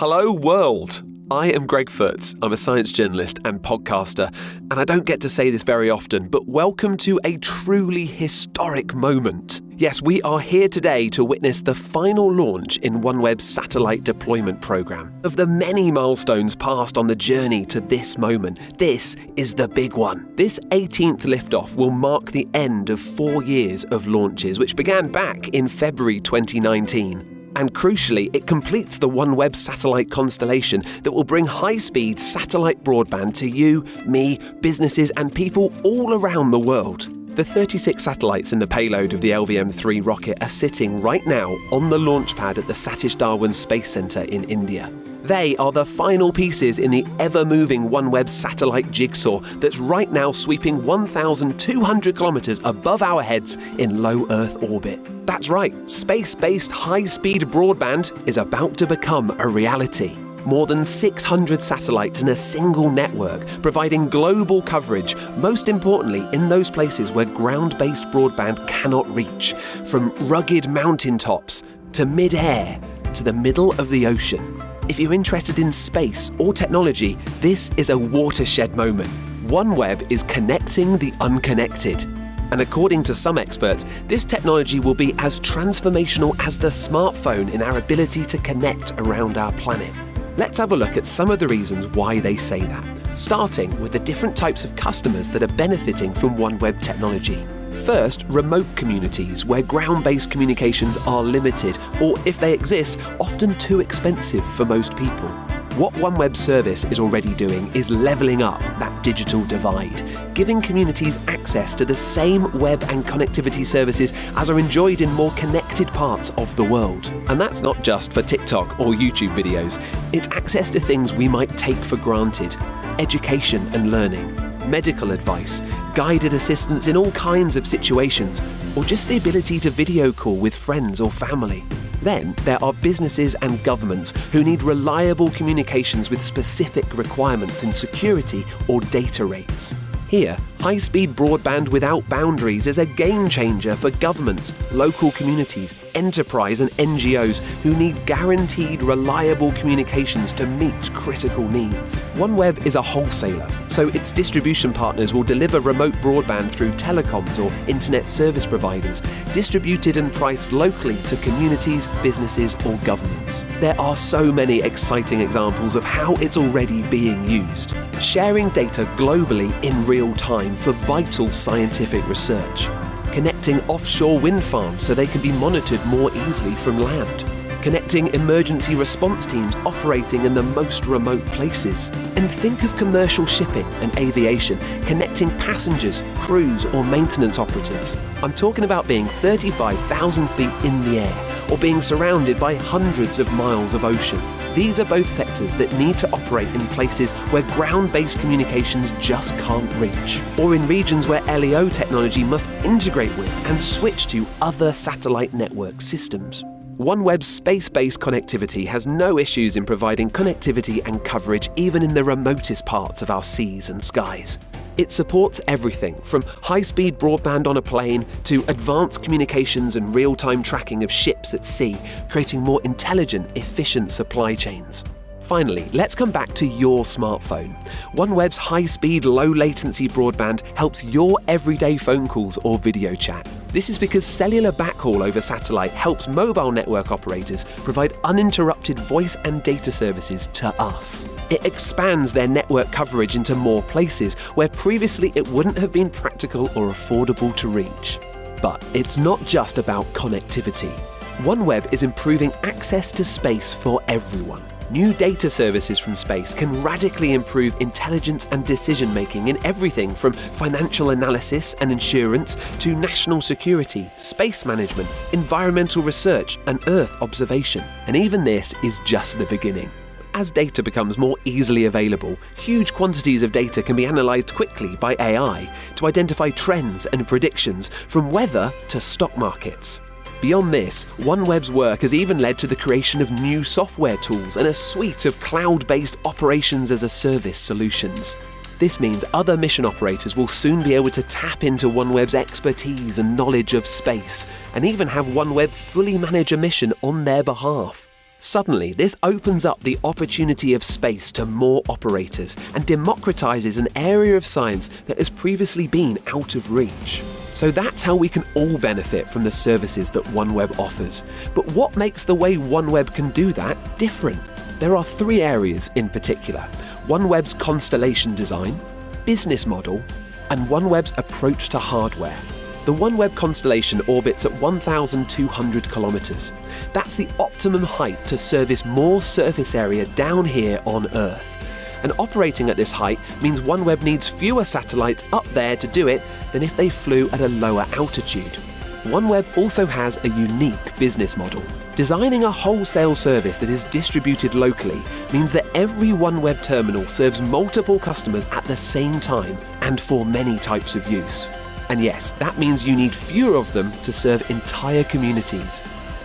Hello world! I am Greg Foots. I'm a science journalist and podcaster, and I don't get to say this very often, but welcome to a truly historic moment. Yes, we are here today to witness the final launch in OneWeb's satellite deployment program. Of the many milestones passed on the journey to this moment, this is the big one. This 18th liftoff will mark the end of 4 years of launches, which began back in February 2019. And crucially, it completes the OneWeb satellite constellation that will bring high-speed satellite broadband to you, me, businesses and people all around the world. The 36 satellites in the payload of the LVM-3 rocket are sitting right now on the launch pad at the Satish Dhawan Space Centre in India. They are the final pieces in the ever-moving OneWeb satellite jigsaw that's right now sweeping 1,200 kilometres above our heads in low Earth orbit. That's right, space-based high-speed broadband is about to become a reality. More than 600 satellites in a single network, providing global coverage, most importantly in those places where ground-based broadband cannot reach, from rugged mountaintops to mid-air to the middle of the ocean. If you're interested in space or technology, this is a watershed moment. OneWeb is connecting the unconnected. And according to some experts, this technology will be as transformational as the smartphone in our ability to connect around our planet. Let's have a look at some of the reasons why they say that, starting with the different types of customers that are benefiting from OneWeb technology. First, remote communities where ground-based communications are limited, or if they exist, often too expensive for most people. What OneWeb service is already doing is levelling up that digital divide, giving communities access to the same web and connectivity services as are enjoyed in more connected parts of the world. And that's not just for TikTok or YouTube videos. It's access to things we might take for granted: education and learning, medical advice, guided assistance in all kinds of situations, or just the ability to video call with friends or family. Then there are businesses and governments who need reliable communications with specific requirements in security or data rates. Here, high-speed broadband without boundaries is a game changer for governments, local communities, enterprise and NGOs who need guaranteed, reliable communications to meet critical needs. OneWeb is a wholesaler, so its distribution partners will deliver remote broadband through telecoms or internet service providers, distributed and priced locally to communities, businesses or governments. There are so many exciting examples of how it's already being used. Sharing data globally in real time for vital scientific research. Connecting offshore wind farms so they can be monitored more easily from land. Connecting emergency response teams operating in the most remote places. And think of commercial shipping and aviation, connecting passengers, crews or maintenance operatives. I'm talking about being 35,000 feet in the air or being surrounded by hundreds of miles of ocean. These are both sectors that need to operate in places where ground-based communications just can't reach, or in regions where LEO technology must integrate with and switch to other satellite network systems. OneWeb's space-based connectivity has no issues in providing connectivity and coverage even in the remotest parts of our seas and skies. It supports everything from high-speed broadband on a plane to advanced communications and real-time tracking of ships at sea, creating more intelligent, efficient supply chains. Finally, let's come back to your smartphone. OneWeb's high-speed, low-latency broadband helps your everyday phone calls or video chat. This is because cellular backhaul over satellite helps mobile network operators provide uninterrupted voice and data services to us. It expands their network coverage into more places where previously it wouldn't have been practical or affordable to reach. But it's not just about connectivity. OneWeb is improving access to space for everyone. New data services from space can radically improve intelligence and decision-making in everything from financial analysis and insurance to national security, space management, environmental research, and Earth observation. And even this is just the beginning. As data becomes more easily available, huge quantities of data can be analysed quickly by AI to identify trends and predictions from weather to stock markets. Beyond this, OneWeb's work has even led to the creation of new software tools and a suite of cloud-based operations-as-a-service solutions. This means other mission operators will soon be able to tap into OneWeb's expertise and knowledge of space, and even have OneWeb fully manage a mission on their behalf. Suddenly, this opens up the opportunity of space to more operators and democratizes an area of science that has previously been out of reach. So that's how we can all benefit from the services that OneWeb offers. But what makes the way OneWeb can do that different? There are 3 areas in particular: OneWeb's constellation design, business model, and OneWeb's approach to hardware. The OneWeb constellation orbits at 1,200 kilometres. That's the optimum height to service more surface area down here on Earth. And operating at this height means OneWeb needs fewer satellites up there to do it than if they flew at a lower altitude. OneWeb also has a unique business model. Designing a wholesale service that is distributed locally means that every OneWeb terminal serves multiple customers at the same time and for many types of use. And yes, that means you need fewer of them to serve entire communities.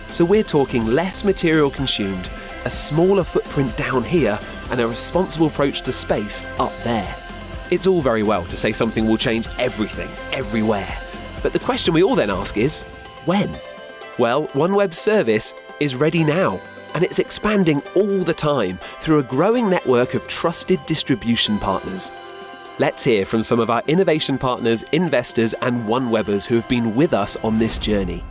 So we're talking less material consumed, a smaller footprint down here, and a responsible approach to space up there. It's all very well to say something will change everything, everywhere. But the question we all then ask is, when? Well, OneWeb's service is ready now, and it's expanding all the time through a growing network of trusted distribution partners. Let's hear from some of our innovation partners, investors, and OneWebbers who have been with us on this journey.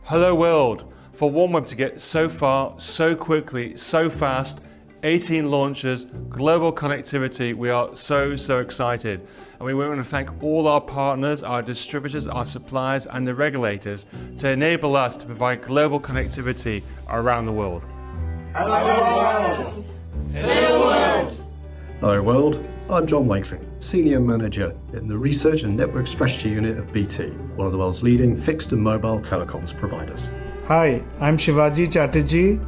Hello world. For OneWeb to get so far, so quickly, so fast, 18 launches, global connectivity, we are so excited. And we want to thank all our partners, our distributors, our suppliers, and the regulators to enable us to provide global connectivity around the world. Hello world! Hello world! Hello world, I'm John Wakefield, Senior Manager in the Research and Network Strategy Unit of BT, one of the world's leading fixed and mobile telecoms providers. Hi, I'm Shivaji Chatterjee,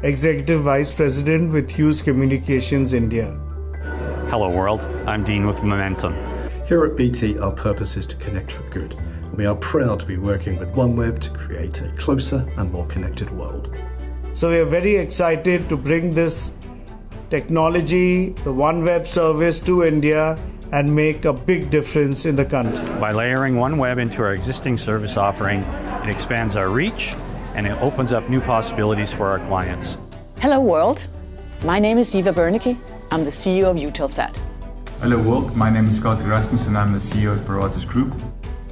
Executive Vice President with Hughes Communications India. Hello world, I'm Dean with Momentum. Here at BT, our purpose is to connect for good. We are proud to be working with OneWeb to create a closer and more connected world. So we are very excited to bring this technology, the OneWeb service to India and make a big difference in the country. By layering OneWeb into our existing service offering, it expands our reach and it opens up new possibilities for our clients. Hello world, my name is Eva Berneke. I'm the CEO of Eutelsat. Hello world, my name is Scott Rasmussen. I'm the CEO of Paratus Group.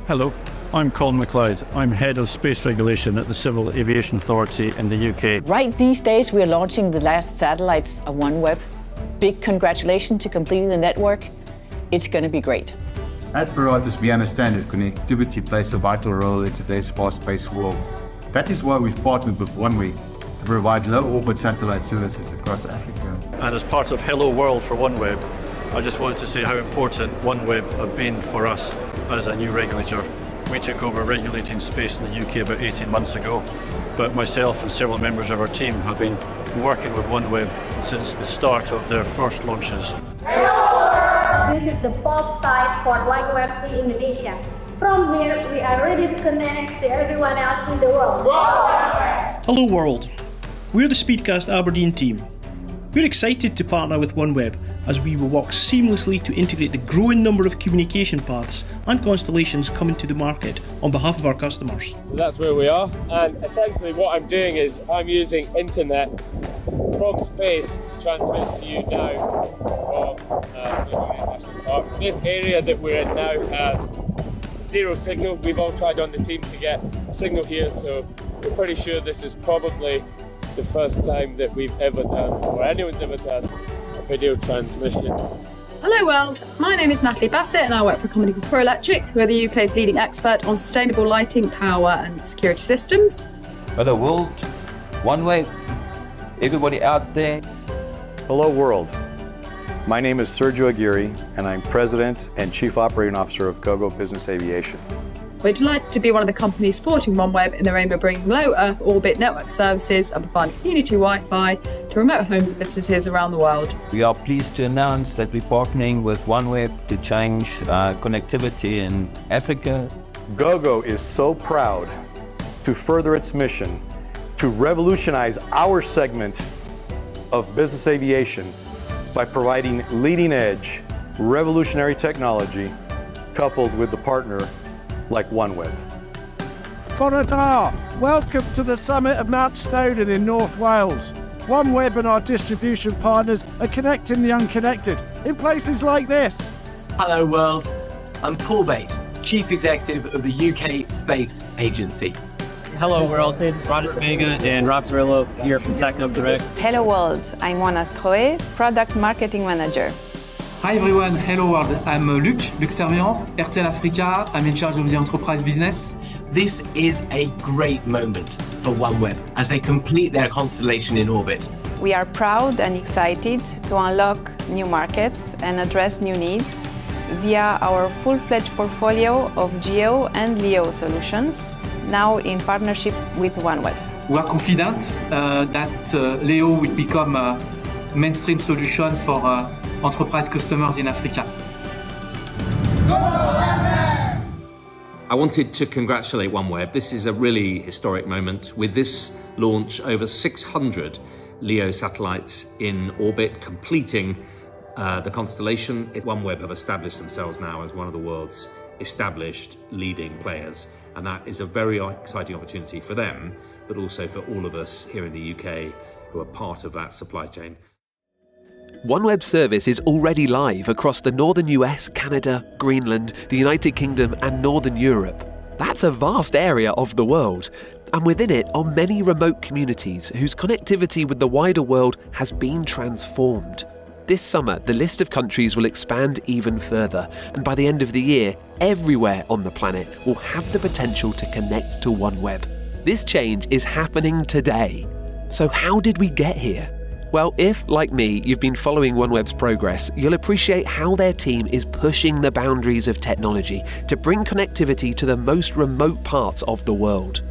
Hello, I'm Colin MacLeod. I'm Head of Space Regulation at the Civil Aviation Authority in the UK. Right these days we are launching the last satellites of OneWeb. Big congratulations to completing the network. It's going to be great. At Paratus, we understand that connectivity plays a vital role in today's fast-paced world. That is why we've partnered with OneWeb to provide low-orbit satellite services across Africa. And as part of Hello World for OneWeb, I just wanted to say how important OneWeb have been for us as a new regulator. We took over regulating space in the UK about 18 months ago, but myself and several members of our team have been working with OneWeb since the start of their first launches. Hello! This is the pop site for OneWeb in Indonesia. From here, we are ready to connect to everyone else in the world. Hello world, we're the Speedcast Aberdeen team. We're excited to partner with OneWeb as we will work seamlessly to integrate the growing number of communication paths and constellations coming to the market on behalf of our customers. So that's where we are, and essentially what I'm doing is I'm using internet from space to transmit to you now from National Park. This area that we're in now has zero signal. We've all tried on the team to get a signal here, so we're pretty sure this is probably the first time that we've ever done, or anyone's ever done, a video transmission. Hello world, my name is Natalie Bassett and I work for a company called Pro Electric, who are the UK's leading expert on sustainable lighting, power and security systems. Hello world, OneWeb, everybody out there. Hello world, my name is Sergio Aguirre and I'm President and Chief Operating Officer of GoGo Business Aviation. We're delighted to be one of the companies supporting OneWeb in their aim of bringing low Earth orbit network services and providing community Wi-Fi to remote homes and businesses around the world. We are pleased to announce that we're partnering with OneWeb to change connectivity in Africa. GoGo is so proud to further its mission to revolutionize our segment of business aviation by providing leading-edge, revolutionary technology coupled with the partner like OneWeb. Sriharikota. Welcome to the summit of Mount Snowdon in North Wales. OneWeb and our distribution partners are connecting the unconnected in places like this. Hello world, I'm Paul Bates, Chief Executive of the UK Space Agency. Hello world, Roger Vega and Rob Perillo here from Sacno Direct. Hello world, I'm Juana Stroe, Product Marketing Manager. Hi everyone, hello world, I'm Luc Servian, RTL Africa, I'm in charge of the enterprise business. This is a great moment for OneWeb as they complete their constellation in orbit. We are proud and excited to unlock new markets and address new needs via our full-fledged portfolio of GEO and LEO solutions, now in partnership with OneWeb. We are confident that LEO will become a mainstream solution for enterprise customers in Africa. I wanted to congratulate OneWeb. This is a really historic moment. With this launch, over 600 LEO satellites in orbit, completing the constellation. OneWeb have established themselves now as one of the world's established leading players. And that is a very exciting opportunity for them, but also for all of us here in the UK who are part of that supply chain. OneWeb service is already live across the northern US, Canada, Greenland, the United Kingdom and northern Europe. That's a vast area of the world, and within it are many remote communities whose connectivity with the wider world has been transformed. This summer, the list of countries will expand even further, and by the end of the year, everywhere on the planet will have the potential to connect to OneWeb. This change is happening today. So how did we get here? Well, if, like me, you've been following OneWeb's progress, you'll appreciate how their team is pushing the boundaries of technology to bring connectivity to the most remote parts of the world.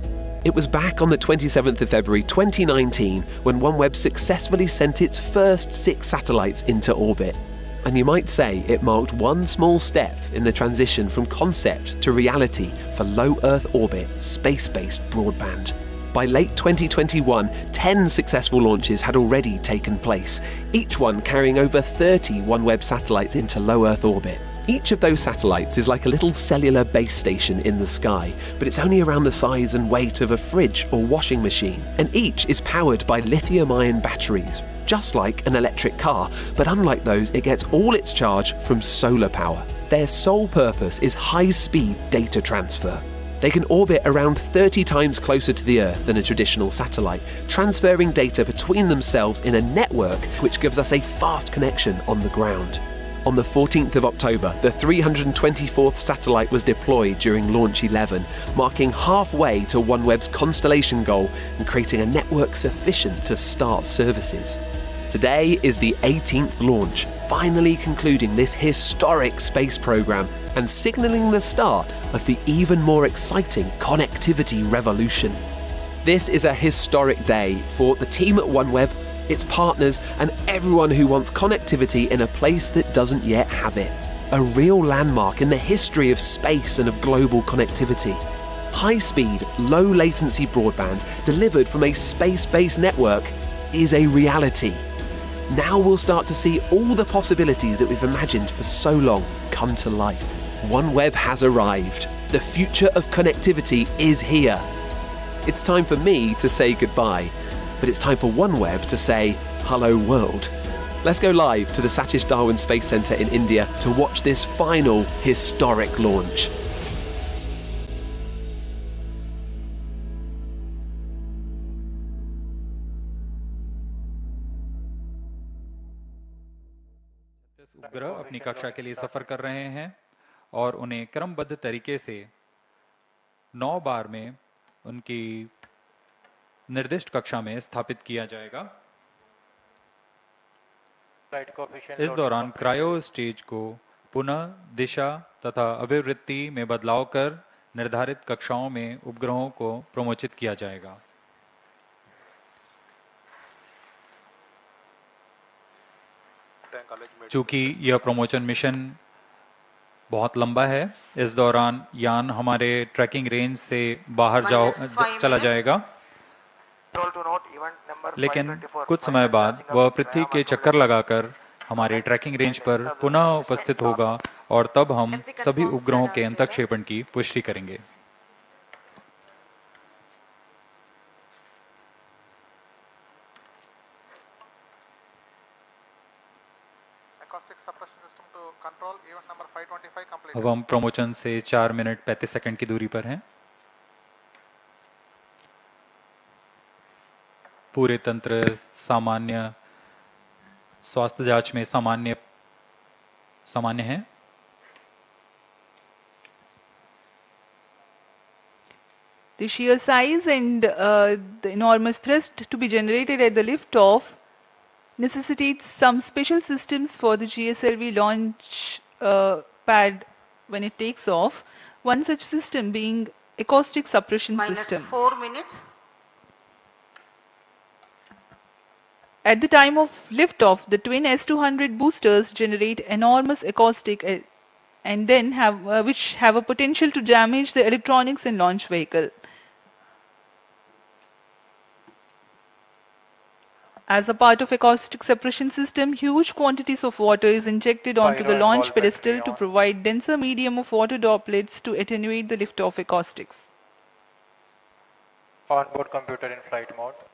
It was back on the 27th of February 2019 when OneWeb successfully sent its first 6 satellites into orbit. And you might say it marked one small step in the transition from concept to reality for low Earth orbit, space-based broadband. By late 2021, 10 successful launches had already taken place, each one carrying over 30 OneWeb satellites into low Earth orbit. Each of those satellites is like a little cellular base station in the sky, but it's only around the size and weight of a fridge or washing machine, and each is powered by lithium-ion batteries, just like an electric car, but unlike those, it gets all its charge from solar power. Their sole purpose is high-speed data transfer. They can orbit around 30 times closer to the Earth than a traditional satellite, transferring data between themselves in a network which gives us a fast connection on the ground. On the 14th of October, the 324th satellite was deployed during Launch 11, marking halfway to OneWeb's constellation goal and creating a network sufficient to start services. Today is the 18th launch, finally concluding this historic space program and signalling the start of the even more exciting connectivity revolution. This is a historic day for the team at OneWeb, its partners, and everyone who wants connectivity in a place that doesn't yet have it. A real landmark in the history of space and of global connectivity. High-speed, low-latency broadband delivered from a space-based network is a reality. Now we'll start to see all the possibilities that we've imagined for so long come to life. OneWeb has arrived. The future of connectivity is here. It's time for me to say goodbye, but it's time for OneWeb to say hello world. Let's go live to the Satish Dhawan Space Centre in India to watch this final historic launch. उपग्रह अपनी कक्षा के लिए सफर कर रहे हैं और उन्हें क्रमबद्ध तरीके से 9 बार में उनकी निर्दिष्ट कक्षा में स्थापित किया जाएगा। इस दौरान क्रायो स्टेज को पुनः दिशा तथा अभिवृत्ति में बदलाव कर निर्धारित कक्षाओं में उपग्रहों को प्रमोचित किया जाएगा। चूंकि यह प्रमोशन मिशन बहुत लंबा है, इस दौरान यान हमारे ट्रैकिंग रेंज से बाहर चला जाएगा, लेकिन कुछ समय बाद वह पृथ्वी के चक्कर लगाकर हमारे ट्रैकिंग रेंज पर पुनः उपस्थित होगा और तब हम सभी उपग्रहों के अंतःक्षेपण की पुष्टि करेंगे। अब हम प्रमोशन से 4 मिनट 35 सेकंड की दूरी पर हैं। पूरे तंत्र सामान्य स्वास्थ्य जांच में सामान्य है। The sheer size and the enormous thrust to be generated at the liftoff necessitates some special systems for the GSLV launch pad when it takes off. One such system being acoustic suppression system. -4 minutes. At the time of liftoff, the twin S200 boosters generate enormous acoustic and then which have a potential to damage the electronics in launch vehicle. As a part of acoustic suppression system, huge quantities of water is injected onto the launch pedestal to provide denser medium of water droplets to attenuate the liftoff acoustics. Onboard computer in flight mode.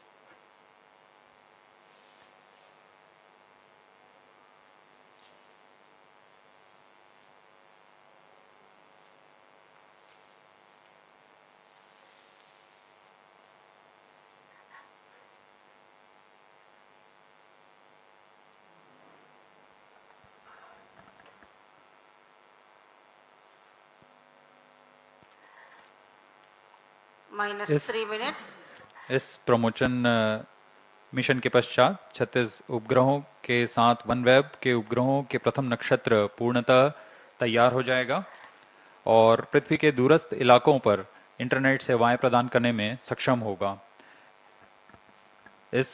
-3 minutes. इस promotion mission के पश्चात 36 उपग्रहों के साथ OneWeb के उपग्रहों के प्रथम नक्षत्र पूर्णतः तैयार हो जाएगा और पृथ्वी के दूरस्थ इलाकों पर इंटरनेट सेवाएं प्रदान करने में सक्षम होगा। इस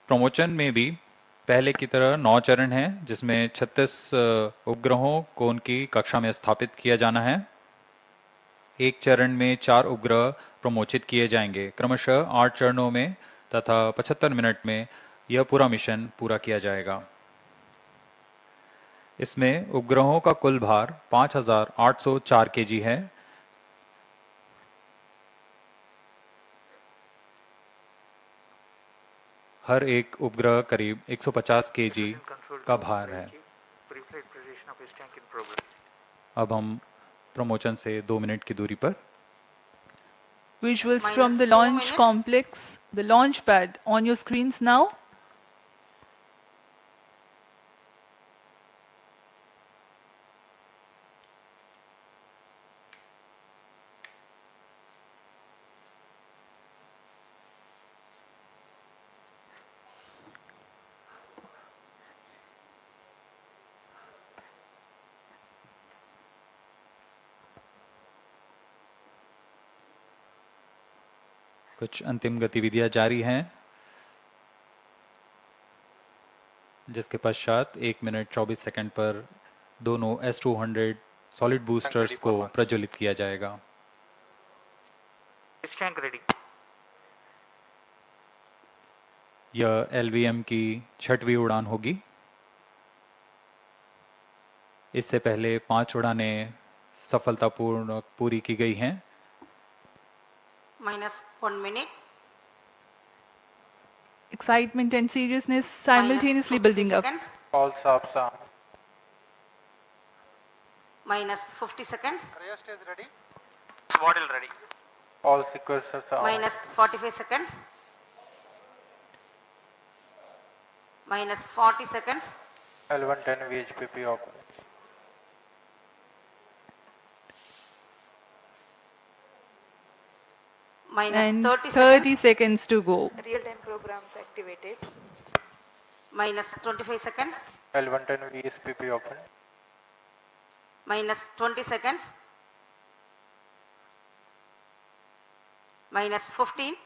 प्रमोशन में भी पहले की तरह 9 चरण हैं, जिसमें 36 उपग्रहों को उनकी कक्षा में स्थापित किया जाना है। एक चरण में 4 उपग्रह प्रमोचित किए जाएंगे। क्रमशः 8 चरणों में तथा 75 मिनट में यह पूरा मिशन पूरा किया जाएगा। इसमें उपग्रहों का कुल भार 5804 केजी है। हर एक उपग्रह करीब 150 केजी का भार है। अब हम प्रमोशन से 2 मिनट की दूरी पर। Visuals from the launch complex, the launch pad on your screens now. कुछ अंतिम गतिविधियां जारी हैं, जिसके पश्चात 1 मिनट 24 सेकंड पर दोनों S200 सॉलिड बूस्टर्स को प्रज्वलित किया जाएगा। यह LVM की 6वीं उड़ान होगी। इससे पहले 5 उड़ानें सफलतापूर्वक पूरी की गई हैं। -1 minute. Excitement and seriousness simultaneously building up. All subs on. -50 seconds. Cryostat is ready. Model ready. All sequences are on. -45 seconds. -40 seconds. L110 VHPP open. And 30 seconds to go. Real-time programs activated. -25 seconds. L110 VSPP open. -20 seconds. -15.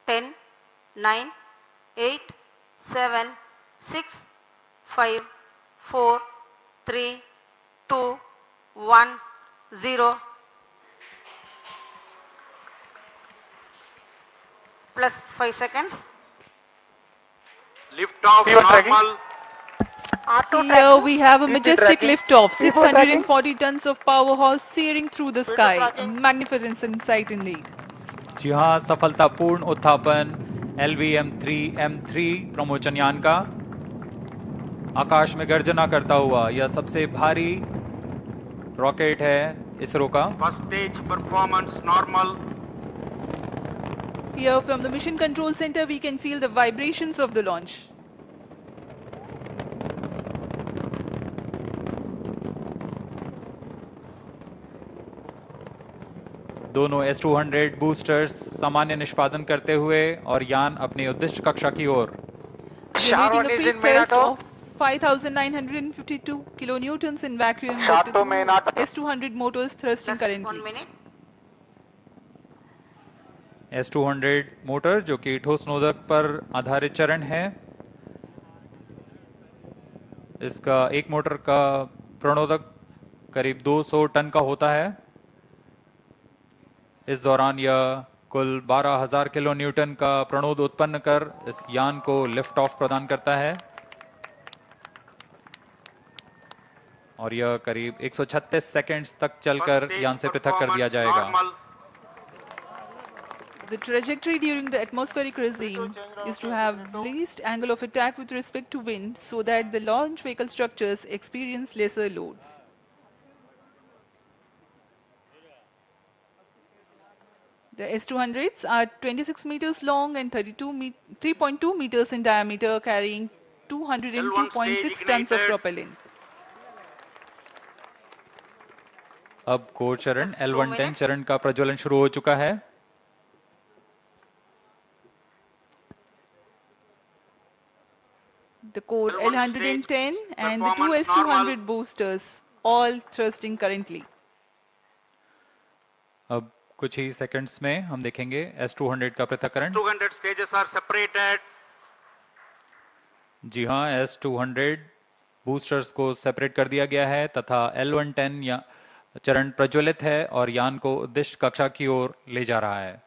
10, 9, 8, 7, 6, 5, 4, 3, 2, 1, 0. Plus 5 seconds. Lift off normal. Here we have a majestic liftoff, 640 tons of powerhouse searing through the sky. A magnificent sight indeed. जी हाँ, सफलतापूर्ण उत्थापन LVM-3M3 प्रमोचन यान का। आकाश में गर्जना करता हुआ यह सबसे भारी रॉकेट है इसरो का। First stage performance normal. Here from the Mission Control Center we can feel the vibrations of the launch. दोनों S-200 बूस्टर्स सामान्य निष्पादन करते हुए और यान अपनी उद्दिष्ट कक्षा की ओर। Generating a peak thrust of 5,952 kilonewtons in vacuum with the S-200 motors thrusting currently. 1 minute. S-200 motor जो कि ठोस नोदक पर आधारित चरण है, इसका एक मोटर का प्रणोदक करीब 200 टन का होता है। इस दौरान यह कुल 12,000 किलो न्यूटन का प्रणोद उत्पन्न कर इस यान को लिफ्ट ऑफ प्रदान करता है और यह करीब 136 सेकंड्स तक चलकर यान से पृथक कर दिया जाएगा। The trajectory during the atmospheric regime is to have least angle of attack with respect to wind so that the launch vehicle structures experience lesser loads. The S-200s are 26 meters long and 3.2 meters in diameter, carrying 202.6 tons of propellant. अब core चरण L110 चरण का प्रज्वलन शुरू हो चुका है। The core L110 and the two S-200 boosters all thrusting currently. अब कुछ ही सेकंड्स में हम देखेंगे S-200 का पृथक्करण। 200 stages are separated. जी हाँ, S-200 बूस्टर्स को सेपरेट कर दिया गया है तथा L110 या चरण प्रज्वलित है और यान को उद्दिष्ट कक्षा की ओर ले जा रहा है।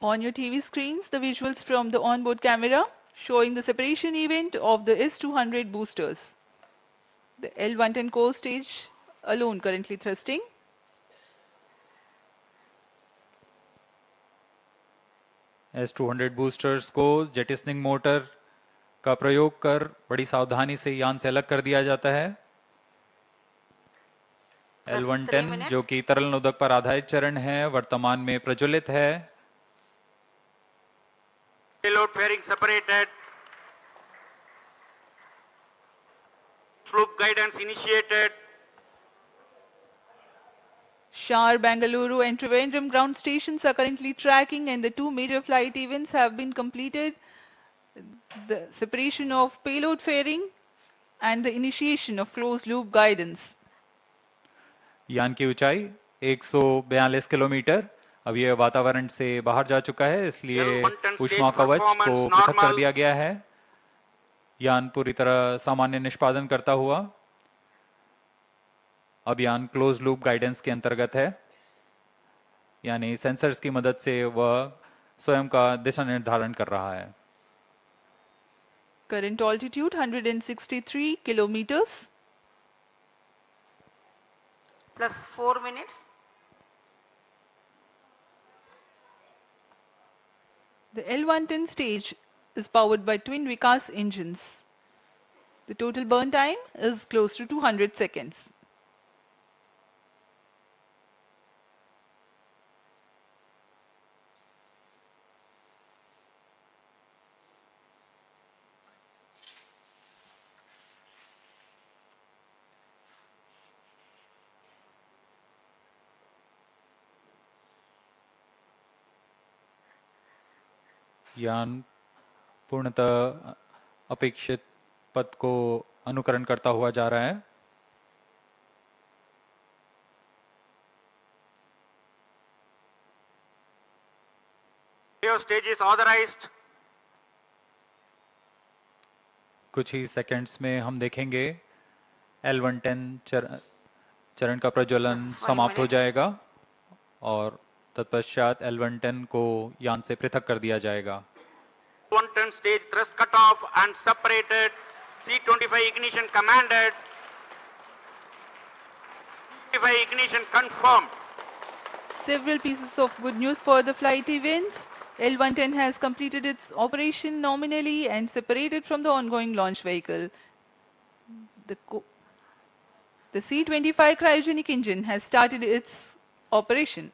On your TV screens, the visuals from the onboard camera showing the separation event of the S-200 boosters. The L110 core stage alone currently thrusting. S-200 boosters को जेटिसनिंग मोटर का प्रयोग कर बड़ी सावधानी से यान से अलग कर दिया जाता है। L110 जो कि तरल नोदक पर आधारित चरण है, वर्तमान में प्रज्वलित है। Payload fairing separated. Slope guidance initiated. Shar, Bangalore and Trivandrum ground stations are currently tracking and the two major flight events have been completed. The separation of payload fairing and the initiation of closed loop guidance. यान की ऊंचाई 142 kilometre. अब यह वातावरण से बाहर जा चुका है, इसलिए ऊष्मा कवच को पृथक कर दिया गया है। यान पूरी तरह सामान्य निष्पादन करता हुआ अब यान क्लोज लूप गाइडेंस के अंतर्गत है, यानी सेंसर्स की मदद से वह स्वयं का दिशा निर्धारण कर रहा है। Current altitude 163 kilometers. Plus 4 minutes. The L110 stage is powered by twin Vikas engines. The total burn time is close to 200 seconds. यान पूर्णतः अपेक्षित पथ को अनुकरण करता हुआ जा रहा है। Stage is authorized. कुछ ही सेकंड्स में हम देखेंगे L110 चरण का प्रज्वलन समाप्त हो जाएगा और तत्पश्चात L110 को यान से पृथक कर दिया जाएगा। 110 stage thrust cut off and separated. C25 ignition commanded. C25 ignition confirmed. Several pieces of good news for the flight events. L110 has completed its operation nominally and separated from the ongoing launch vehicle. The C-25 cryogenic engine has started its operation.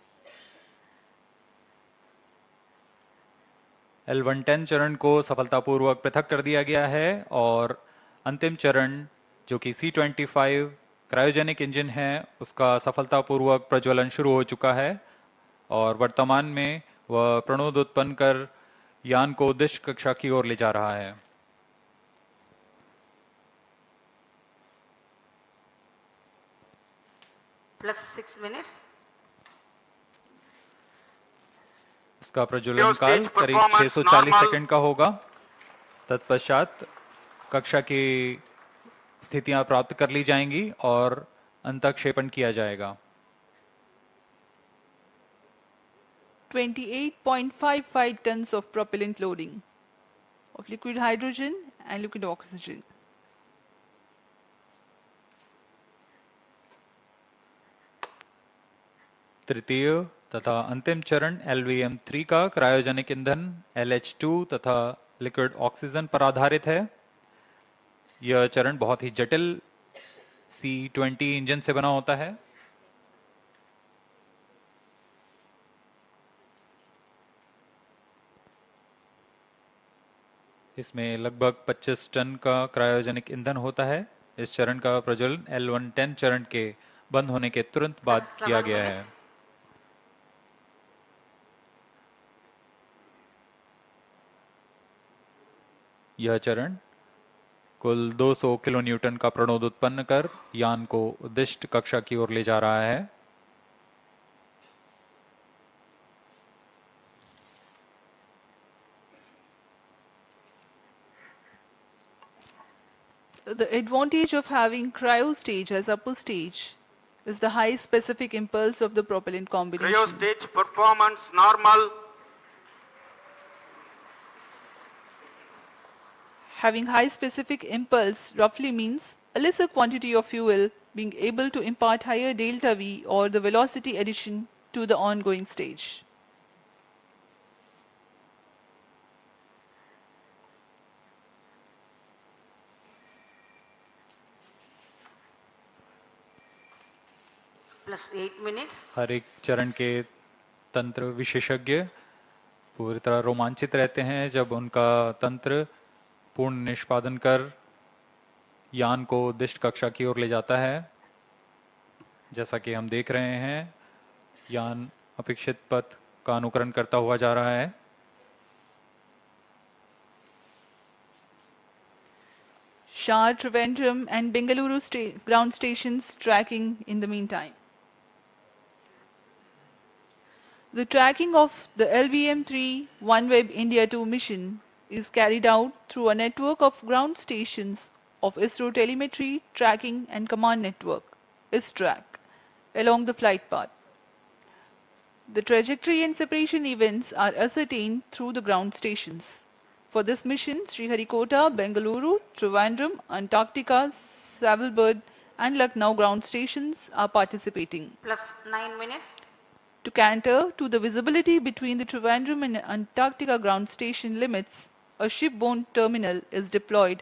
L110 चरण को सफलतापूर्वक पृथक कर दिया गया है और अंतिम चरण जो कि C-25 क्रायोजेनिक इंजन है उसका सफलतापूर्वक प्रज्वलन शुरू हो चुका है और वर्तमान में वह प्रणोद उत्पन्न कर यान को उद्दिष्ट कक्षा की ओर ले जा रहा है. Plus 6 minutes. इसका प्रज्वलन काल करीब 640 सेकंड का होगा. तत्पश्चात कक्षा की स्थितियां प्राप्त कर ली जाएंगी और अंतःक्षेपण किया जाएगा. 28.55 tons of propellant loading of liquid hydrogen and liquid oxygen. तृतीय तथा अंतिम चरण LVM-3 का क्रायोजेनिक ईंधन LH2 तथा लिक्विड ऑक्सीजन पर आधारित है. यह चरण बहुत ही जटिल C-20 इंजन से बना होता है. इसमें लगभग 25 टन का क्रायोजेनिक ईंधन होता है. इस चरण का प्रज्वलन L110 चरण के बंद होने के तुरंत बाद किया गया है. यह चरण कुल 200 किलोन्यूटन का प्रणोद उत्पन्न कर यान को उद्दिष्ट कक्षा की ओर ले जा रहा है. The advantage of having cryo stage as upper stage is the high specific impulse of the propellant combination. Cryo stage performance normal. Having high specific impulse roughly means a lesser quantity of fuel being able to impart higher delta V or the velocity addition to the ongoing stage. Plus 8 minutes. हर एक चरण के तंत्र विशेषज्ञ पूरी तरह रोमांचित रहते हैं जब उनका तंत्र पूर्ण निष्पादन कर यान को उद्दिष्ट कक्षा की ओर ले जाता है. जैसा कि हम देख रहे हैं यान अपेक्षित पथ का अनुकरण करता हुआ जा रहा है. Shah, Trivandrum and Bengaluru ground stations tracking in the meantime. The tracking of the LVM-3 OneWeb India 2 mission is carried out through a network of ground stations of ISRO Telemetry Tracking and Command Network, ISTRAC, along the flight path. The trajectory and separation events are ascertained through the ground stations. For this mission, Sriharikota, Bengaluru, Trivandrum, Antarctica, Savalbird and Lucknow ground stations are participating. Plus 9 minutes. To cater to the visibility between the Trivandrum and Antarctica ground station limits, a shipborne terminal is deployed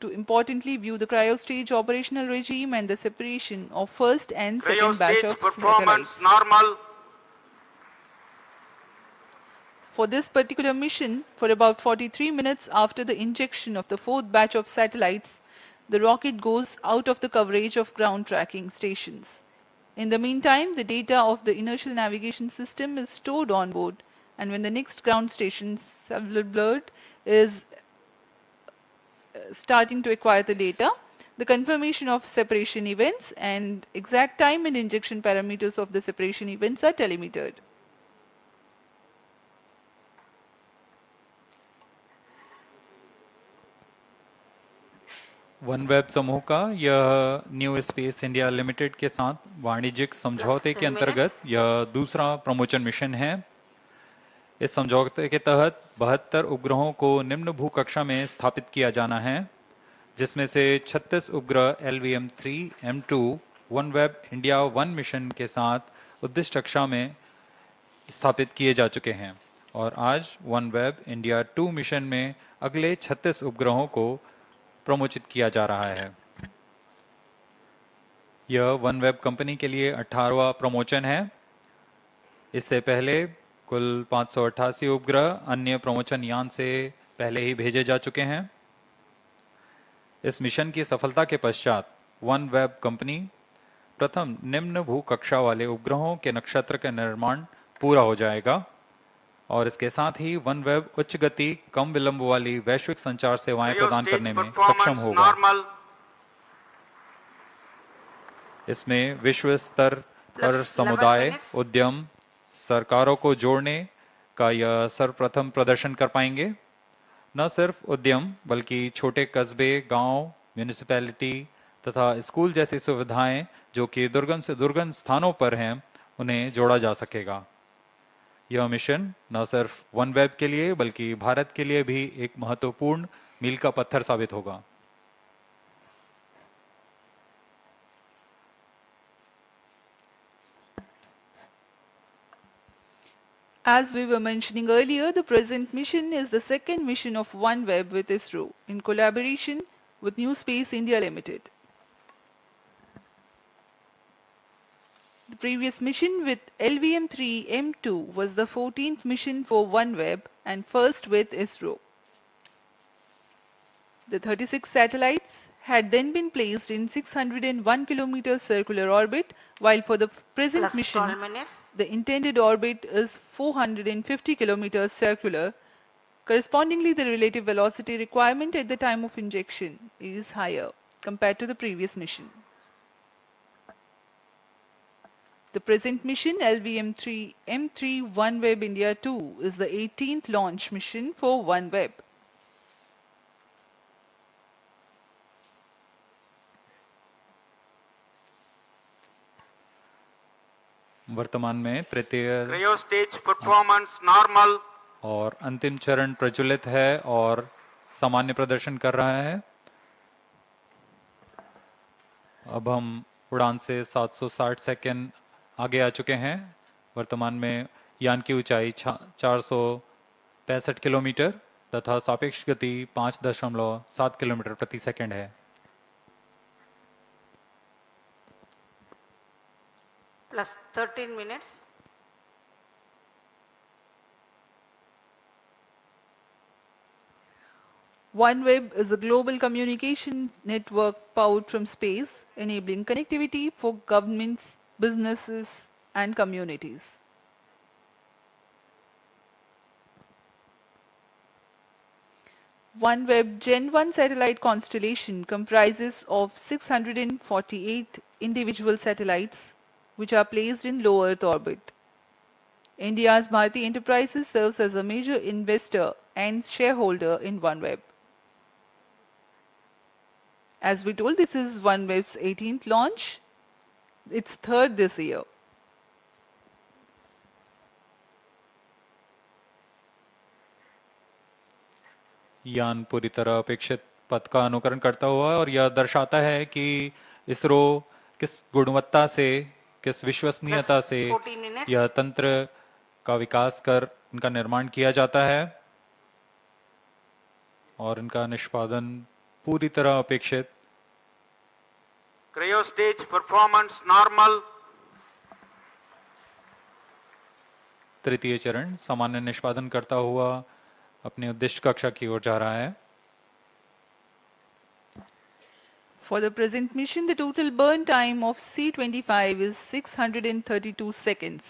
to importantly view the cryostage operational regime and the separation of first and second batch of performance satellites. normal. For this particular mission, for about 43 minutes after the injection of the fourth batch of satellites, the rocket goes out of the coverage of ground tracking stations. In the meantime, the data of the inertial navigation system is stored on board, and when the next ground station, Savalbird, is starting to acquire the data, the confirmation of separation events and exact time and injection parameters of the separation events are telemetered. OneWeb समूह का यह new space India limited के साथ वाणिज्यिक समझौते के अंतर्गत यह दूसरा प्रमोशन मिशन है. इस समझौते के तहत 72 उपग्रहों को निम्न भू कक्षा में स्थापित किया जाना है, जिसमें से 36 उपग्रह LVM-3 M2 OneWeb India 1 mission के साथ उद्दिष्ट कक्षा में स्थापित किए जा चुके हैं और आज OneWeb इंडिया 2 मिशन में अगले 36 उपग्रहों को प्रमोचित किया जा रहा है। यह OneWeb कंपनी के लिए 18वां प्रमोशन है। इससे पहले कुल 588 उपग्रह अन्य प्रमोशन यान से पहले ही भेजे जा चुके हैं। इस मिशन की सफलता के पश्चात OneWeb कंपनी प्रथम निम्न भू कक्षा वाले उपग्रहों के नक्षत्र का निर्माण पूरा हो जाएगा और इसके साथ ही OneWeb उच्च गति कम विलंब वाली वैश्विक संचार सेवाएं प्रदान करने में सक्षम होगा। इसमें विश्व स्तर पर समुदाय, उद्यम, सरकारों को जोड़ने का यह सर्वप्रथम प्रदर्शन कर पाएंगे। न सिर्फ उद्यम बल्कि छोटे कस्बे, गांव, म्यूनिसिपैलिटी तथा स्कूल जैसी सुविधाएं जो कि दुर्गम से दुर्गम स्थानों पर हैं, उन्हें जोड़ा जा सकेगा। यह मिशन न सिर्फ OneWeb के लिए बल्कि भारत के लिए भी एक महत्वपूर्ण मील का पत्थर साबित होगा। As we were mentioning earlier, the present mission is the second mission of OneWeb with ISRO in collaboration with New Space India Limited. The previous mission with LVM-3M2 was the 14th mission for OneWeb and first with ISRO. The 36 satellites had then been placed in 601 km circular orbit, while for the present Plus mission, 12 minutes. the intended orbit is 450 km circular. Correspondingly, the relative velocity requirement at the time of injection is higher compared to the previous mission. The present mission LVM-3M3 OneWeb India 2 is the 18th launch mission for OneWeb. वर्तमान में तृतीय Cryo stage performance normal. और अंतिम चरण प्रज्वलित है और सामान्य प्रदर्शन कर रहा है। अब हम उड़ान से 760 सेकंड आगे आ चुके हैं। वर्तमान में यान की ऊंचाई 465 किलोमीटर तथा सापेक्ष गति 5.7 किलोमीटर प्रति सेकंड है। Plus 13 minutes. OneWeb is a global communications network powered from space, enabling connectivity for governments, businesses, and communities. OneWeb Gen 1 satellite constellation comprises of 648 individual satellites which are placed in low Earth orbit. India's Bharti Enterprises serves as a major investor and shareholder in OneWeb. As we told, this is OneWeb's 18th launch, its third this year. यान पूरी तरह अपेक्षित पथ का अनुकरण करता हुआ और यह दर्शाता है कि इसरो किस गुणवत्ता से, किस विश्वसनीयता से यह तंत्र का विकास कर इनका निर्माण किया जाता है और इनका निष्पादन पूरी तरह अपेक्षित। Cryo stage performance normal. तृतीय चरण सामान्य निष्पादन करता हुआ अपने उद्दिष्ट कक्षा की ओर जा रहा है। For the present mission, the total burn time of C-25 is 632 seconds.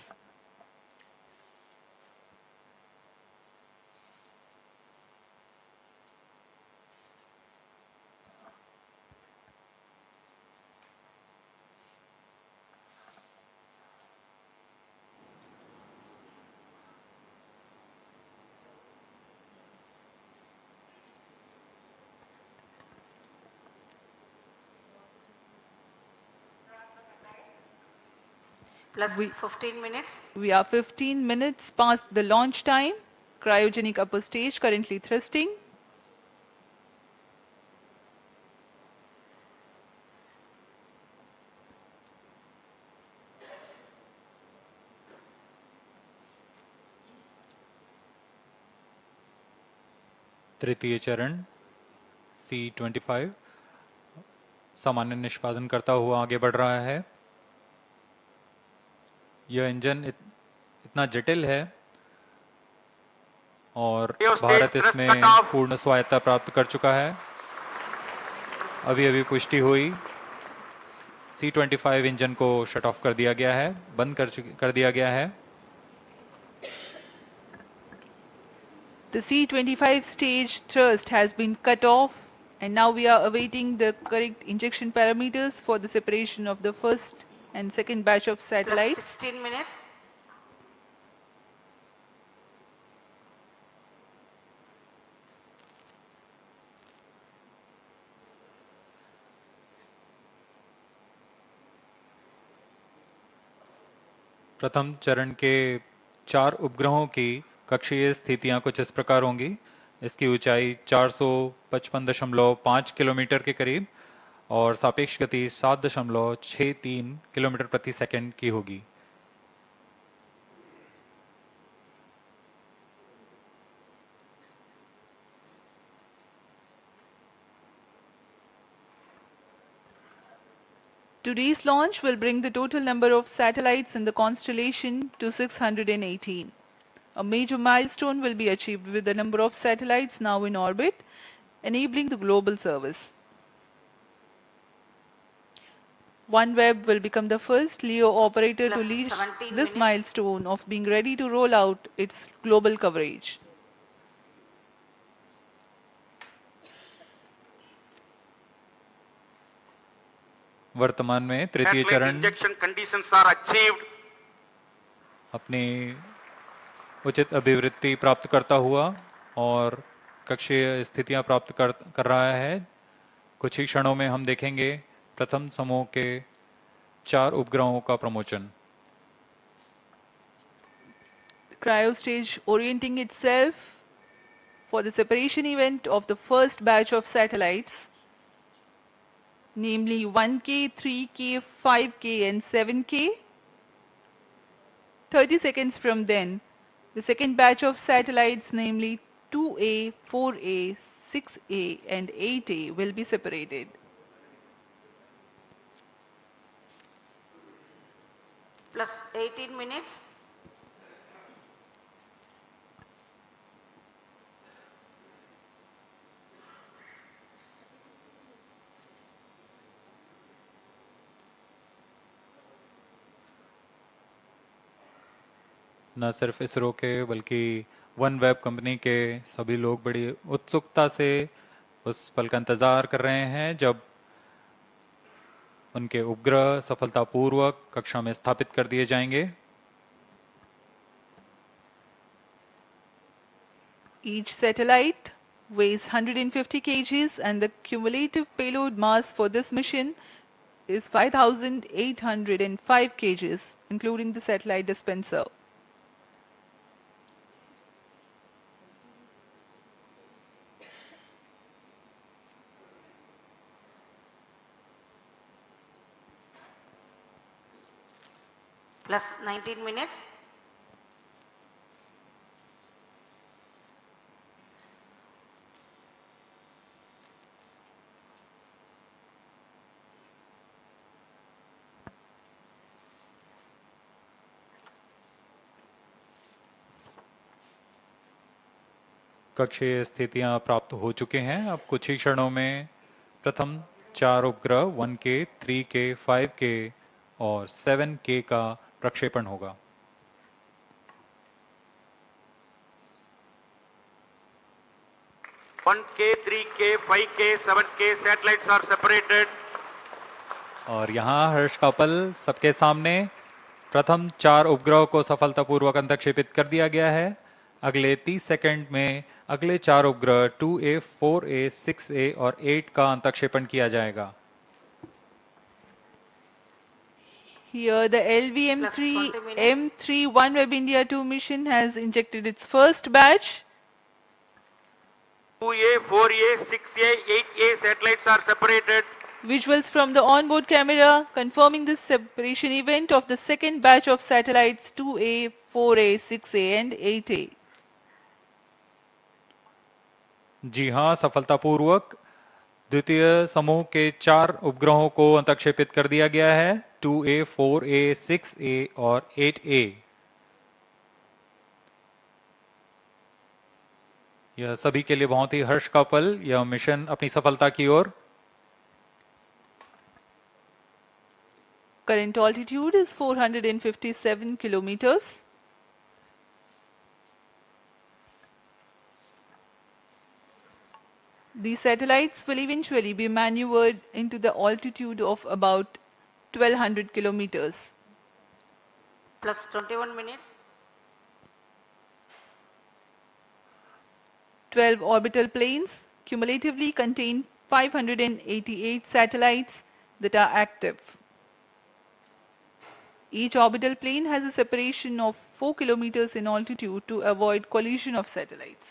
Plus 15 minutes. We are 15 minutes past the launch time. Cryogenic upper stage currently thrusting. तृतीय चरण C25 सामान्य निष्पादन करता हुआ आगे बढ़ रहा है। यह इंजन इतना जटिल है और भारत इसमें पूर्ण स्वायत्ता प्राप्त कर चुका है। अभी अभी पुष्टि हुई, C25 इंजन को शट ऑफ कर दिया गया है, बंद कर दिया गया है। The C25 stage thrust has been cut off, and now we are awaiting the correct injection parameters for the separation of the first and second batch of satellites. 16 minutes. प्रथम चरण के 4 उपग्रहों की कक्षीय स्थितियां कुछ इस प्रकार होंगी। इसकी ऊंचाई 455.5 किलोमीटर के करीब और सापेक्ष गति 7.63 किलोमीटर प्रति सेकंड की होगी। Today's launch will bring the total number of satellites in the constellation to 618. A major milestone will be achieved with the number of satellites now in orbit, enabling the global service. OneWeb will become the first LEO operator to reach this milestone of being ready to roll out its global coverage. वर्तमान में तृतीय चरण injection conditions are achieved. अपनी उचित अभिवृत्ति प्राप्त करता हुआ और कक्षीय स्थितियां प्राप्त कर रहा है। कुछ ही क्षणों में हम देखेंगे प्रथम समूह के 4 उपग्रहों का प्रमोचन। Cryo stage orienting itself for the separation event of the first batch of satellites, namely 1K, 3K, 5K and 7K. 30 seconds from then, the second batch of satellites, namely 2A, 4A, 6A and 8A will be separated. Plus 18 minutes. न सिर्फ इसरो के बल्कि OneWeb company के सभी लोग बड़ी उत्सुकता से उस पल का इंतजार कर रहे हैं जब उनके उपग्रह सफलतापूर्वक कक्षा में स्थापित कर दिए जाएंगे। Each satellite weighs 150 kgs and the cumulative payload mass for this mission is 5,805 kgs, including the satellite dispenser. Plus 19 minutes. कक्षीय स्थितियां प्राप्त हो चुके हैं। अब कुछ ही क्षणों में प्रथम 4 उपग्रह 1K, 3K, 5K और 7K का प्रक्षेपण होगा। One K, 3K, 5K, 7K satellites are separated. और यहाँ हर्ष का पल सबके सामने प्रथम 4 उपग्रहों को सफलतापूर्वक अंतक्षेपित कर दिया गया है। अगले 30 सेकंड में अगले 4 उपग्रह 2A, 4A, 6A और 8 का अंतक्षेपण किया जाएगा। Here the LVM-3 OneWeb India 2 mission has injected its first batch. 2A, 4A, 6A, 8A satellites are separated. Visuals from the onboard camera confirming the separation event of the second batch of satellites 2A, 4A, 6A and 8A. जी हाँ, सफलतापूर्वक द्वितीय समूह के 4 उपग्रहों को अंतक्षेपित कर दिया गया है, 2A, 4A, 6A और 8A। यह सभी के लिए बहुत ही हर्ष का पल, यह मिशन अपनी सफलता की ओर। Current altitude is 457 kilometers. The satellites will eventually be maneuvered into the altitude of about 1200 kilometers. Plus 21 minutes. 12 orbital planes cumulatively contain 588 satellites that are active. Each orbital plane has a separation of 4 kilometers in altitude to avoid collision of satellites.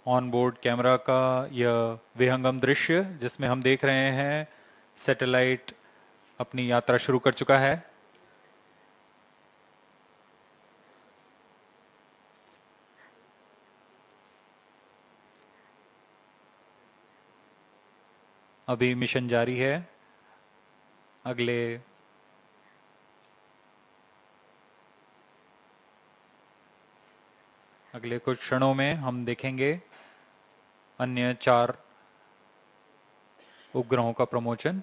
On board camera का यह विहंगम दृश्य जिसमें हम देख रहे हैं satellite अपनी यात्रा शुरू कर चुका है। अभी मिशन जारी है। अगले कुछ क्षणों में हम देखेंगे अन्य 4 उपग्रहों का प्रमोशन।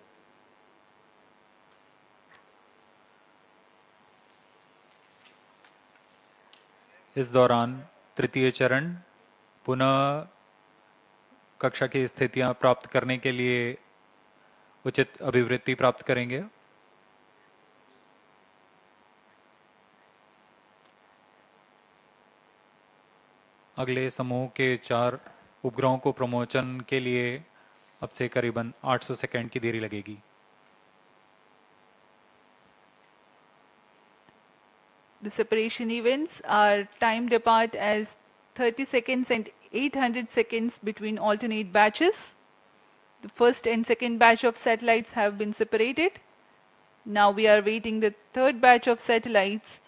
इस दौरान तृतीय चरण पुनः कक्षा की स्थितियां प्राप्त करने के लिए उचित अभिवृत्ति प्राप्त करेंगे। अगले समूह के 4 उपग्रहों को प्रमोशन के लिए अब से करीबन 800 सेकंड की देरी लगेगी। The separation events are timed apart as 30 seconds and 800 seconds between alternate batches. The first and second batch of satellites have been separated. Now we are waiting the third batch of satellites.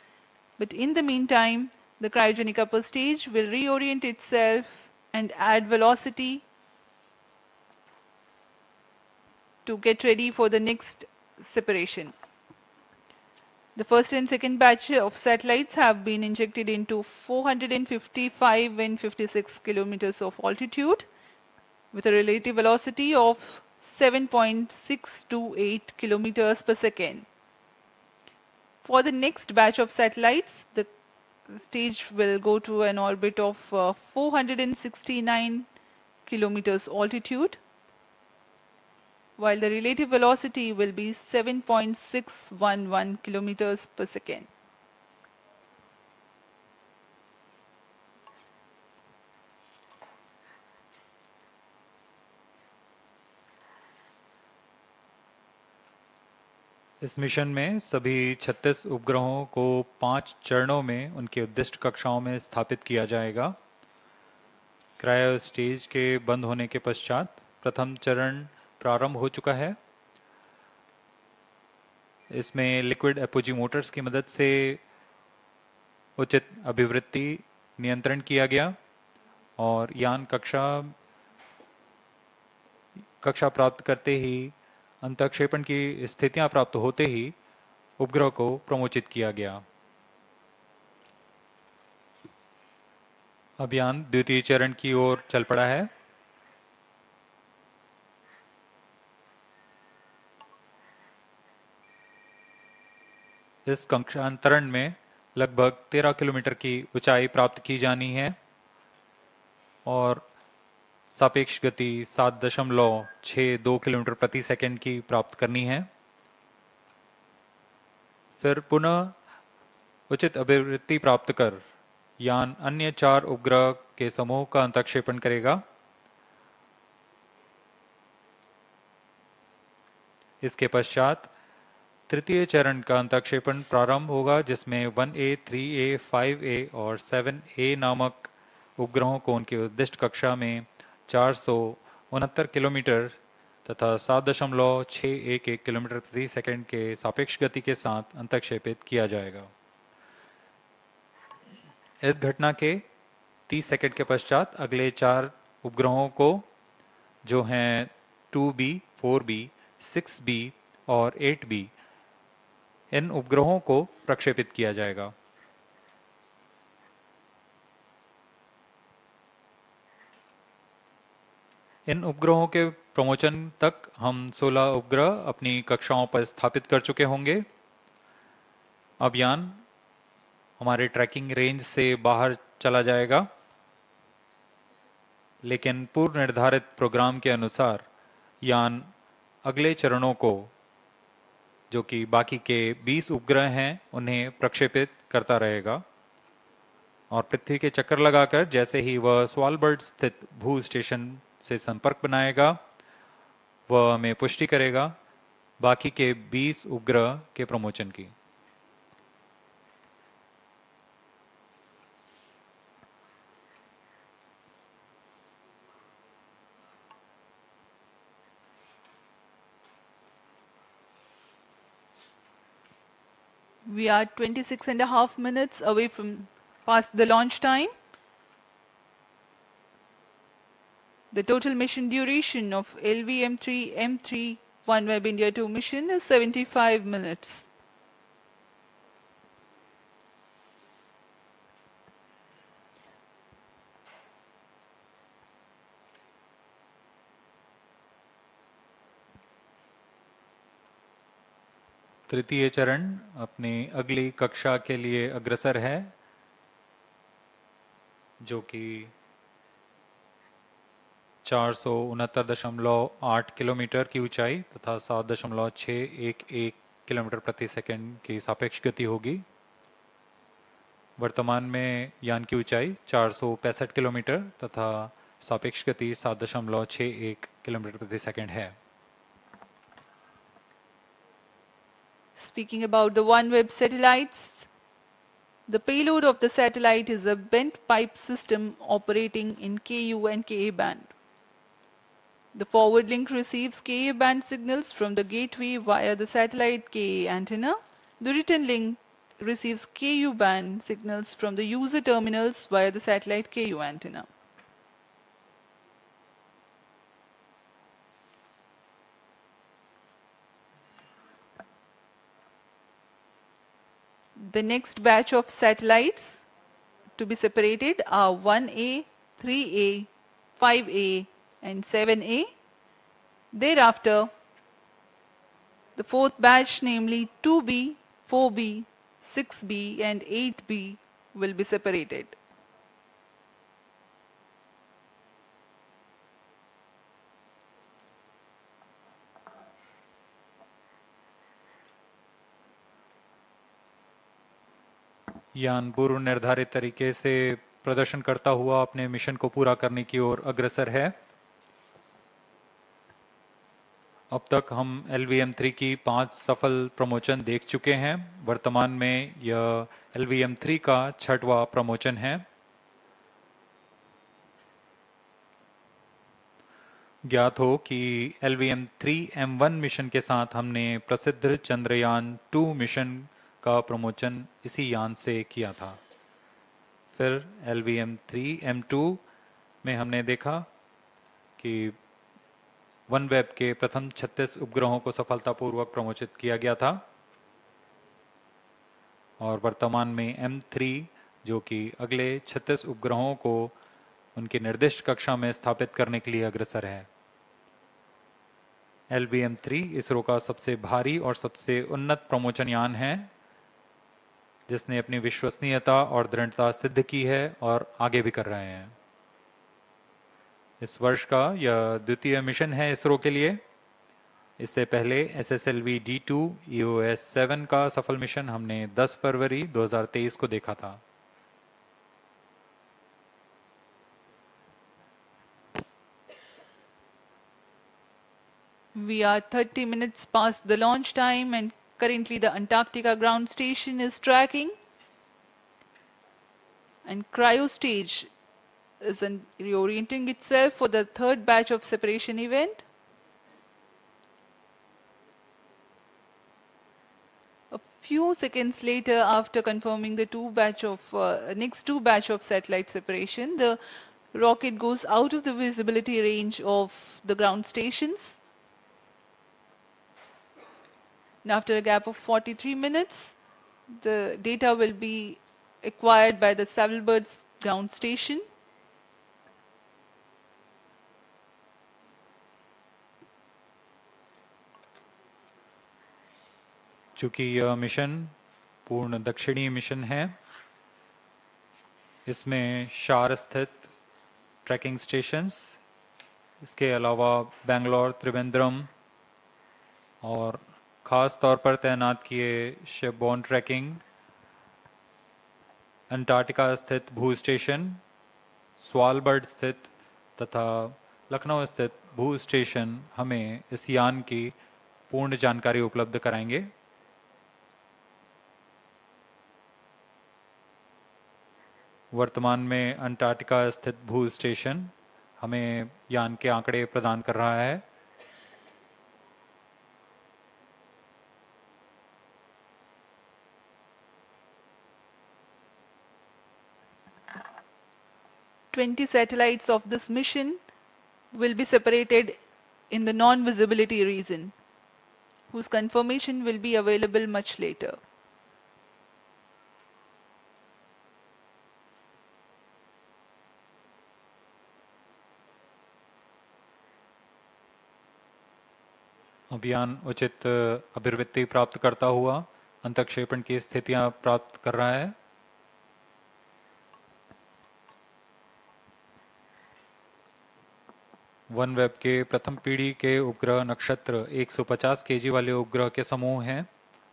But in the meantime, the cryogenic upper stage will reorient itself and add velocity to get ready for the next separation. The first and second batch of satellites have been injected into 455 and 56 kilometers of altitude with a relative velocity of 7.628 kilometers per second. For the next batch of satellites, the stage will go to an orbit of 469 kilometers altitude, while the relative velocity will be 7.611 kilometers per second. इस mission में सभी 36 उपग्रहों को 5 चरणों में उनके उद्दिष्ट कक्षाओं में स्थापित किया जाएगा। क्रायो स्टेज के बंद होने के पश्चात प्रथम चरण प्रारंभ हो चुका है। इसमें लिक्विड एपोजी मोटर्स की मदद से उचित अभिवृत्ति नियंत्रण किया गया और यान कक्षा प्राप्त करते ही अंतःक्षेपण की स्थितियां प्राप्त होते ही उपग्रह को प्रमोचित किया गया। अभियान द्वितीय चरण की ओर चल पड़ा है। इस कक्षांतरण में लगभग 13 किलोमीटर की ऊंचाई प्राप्त की जानी है और सापेक्ष गति 7.62 किलोमीटर प्रति सेकंड की प्राप्त करनी है। फिर पुनः उचित अभिवृत्ति प्राप्त कर यान अन्य 4 उपग्रह के समूह का अंतःक्षेपण करेगा। इसके पश्चात तृतीय चरण का अंतःक्षेपण प्रारंभ होगा जिसमें 1A, 3A, 5A और 7A नामक उपग्रहों को उनके उद्दिष्ट कक्षा में 469 किलोमीटर तथा 7.611 किलोमीटर प्रति सेकंड के सापेक्ष गति के साथ अंतःक्षेपित किया जाएगा। इस घटना के 30 सेकंड के पश्चात अगले 4 उपग्रहों को, जो हैं 2B, 4B, 6B और 8B, इन उपग्रहों को प्रक्षेपित किया जाएगा। इन उपग्रहों के प्रमोशन तक हम 16 उपग्रह अपनी कक्षाओं पर स्थापित कर चुके होंगे। अब यान हमारे ट्रैकिंग रेंज से बाहर चला जाएगा, लेकिन पूर्व निर्धारित प्रोग्राम के अनुसार यान अगले चरणों को, जो कि बाकी के 20 उपग्रह हैं, उन्हें प्रक्षेपित करता रहेगा और पृथ्वी के चक्कर लगाकर जैसे ही वह स्वालबर्ड स्थित भू स्टेशन से संपर्क बनाएगा, वह हमें पुष्टि करेगा बाकी के 20 उपग्रह के प्रमोशन की। We are 26.5 minutes away from past the launch time. The total mission duration of LVM-3M3 OneWeb India 2 mission is 75 minutes. तृतीय चरण अपनी अगली कक्षा के लिए अग्रसर है, जो कि 469.8 किलोमीटर की ऊंचाई तथा 7.611 किलोमीटर प्रति सेकंड की सापेक्ष गति होगी। वर्तमान में यान की ऊंचाई 465 किलोमीटर तथा सापेक्ष गति 7.61 किलोमीटर प्रति सेकंड है। Speaking about the OneWeb satellites, the payload of the satellite is a bent pipe system operating in Ku and Ka band. The forward link receives Ka band signals from the gateway via the satellite Ka antenna. The return link receives Ku band signals from the user terminals via the satellite Ku antenna. The next batch of satellites to be separated are 1A, 3A, 5A and 7A. Thereafter, the fourth batch, namely 2B, 4B, 6B and 8B will be separated. यान पूर्व निर्धारित तरीके से प्रदर्शन करता हुआ अपने mission को पूरा करने की ओर अग्रसर है। अब तक हम LVM-3 की 5 सफल प्रमोशन देख चुके हैं। वर्तमान में यह LVM-3 का 6वां प्रमोशन है। ज्ञात हो कि LVM-3M1 मिशन के साथ हमने प्रसिद्ध चंद्रयान 2 मिशन का प्रमोशन इसी यान से किया था। फिर LVM-3M2 में हमने देखा कि OneWeb के प्रथम 36 उपग्रहों को सफलतापूर्वक प्रमोशित किया गया था और वर्तमान में M3, जो कि अगले 36 उपग्रहों को उनकी निर्दिष्ट कक्षा में स्थापित करने के लिए अग्रसर है। LVM-3 इसरो का सबसे भारी और सबसे उन्नत प्रमोशन यान है, जिसने अपनी विश्वसनीयता और दृढ़ता सिद्ध की है और आगे भी कर रहे हैं। इस वर्ष का यह द्वितीय मिशन है इसरो के लिए। इससे पहले SSLV D2 EOS 7 का सफल मिशन हमने 10 फरवरी 2023 को देखा था। We are 30 minutes past the launch time and currently the Antarctica ground station is tracking, and cryo stage is reorienting itself for the third batch of separation event. A few seconds later, after confirming the next two batch of satellite separation, the rocket goes out of the visibility range of the ground stations. And after a gap of 43 minutes, the data will be acquired by the Savilbird's ground station. चूंकि यह mission पूर्ण दक्षिणी mission है, इसमें शार स्थित trekking stations, इसके अलावा बेंगलोर, त्रिवेंद्रम और ख़ास तौर पर तैनात किए शिपबोर्न ट्रैकिंग, अंटार्कटिका स्थित भू स्टेशन, स्वालबर्ड स्थित तथा लखनऊ स्थित भू स्टेशन हमें इस यान की पूर्ण जानकारी उपलब्ध कराएंगे। वर्तमान में अंटार्कटिका स्थित भू स्टेशन हमें यान के आंकड़े प्रदान कर रहा है। "20 satellites of this mission will be separated in the non-visibility region, whose confirmation will be available much later." अभियान उचित अभिवृत्ति प्राप्त करता हुआ अंतक्षेपण की स्थितियां प्राप्त कर रहा है। OneWeb के प्रथम पीढ़ी के उपग्रह नक्षत्र 150 केजी वाले उपग्रह के समूह हैं।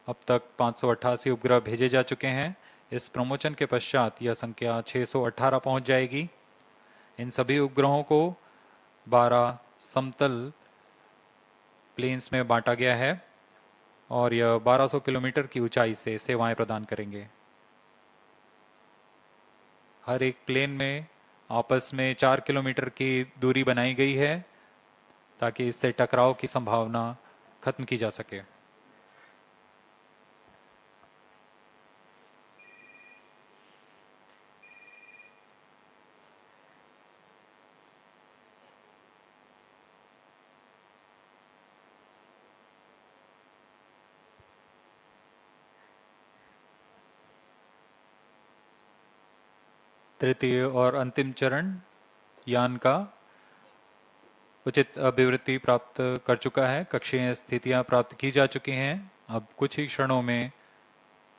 अब तक 588 उपग्रह भेजे जा चुके हैं। इस प्रमोशन के पश्चात यह संख्या 618 पहुंच जाएगी। इन सभी उपग्रहों को 12 समतल प्लेन्स में बांटा गया है और यह 1200 किलोमीटर की ऊंचाई से सेवाएं प्रदान करेंगे। हर एक प्लेन में आपस में 4 किलोमीटर की दूरी बनाई गई है ताकि इससे टकराव की संभावना खत्म की जा सके। तृतीय और अंतिम चरण यान का उचित अभिवृत्ति प्राप्त कर चुका है। कक्षीय स्थितियां प्राप्त की जा चुकी हैं। अब कुछ ही क्षणों में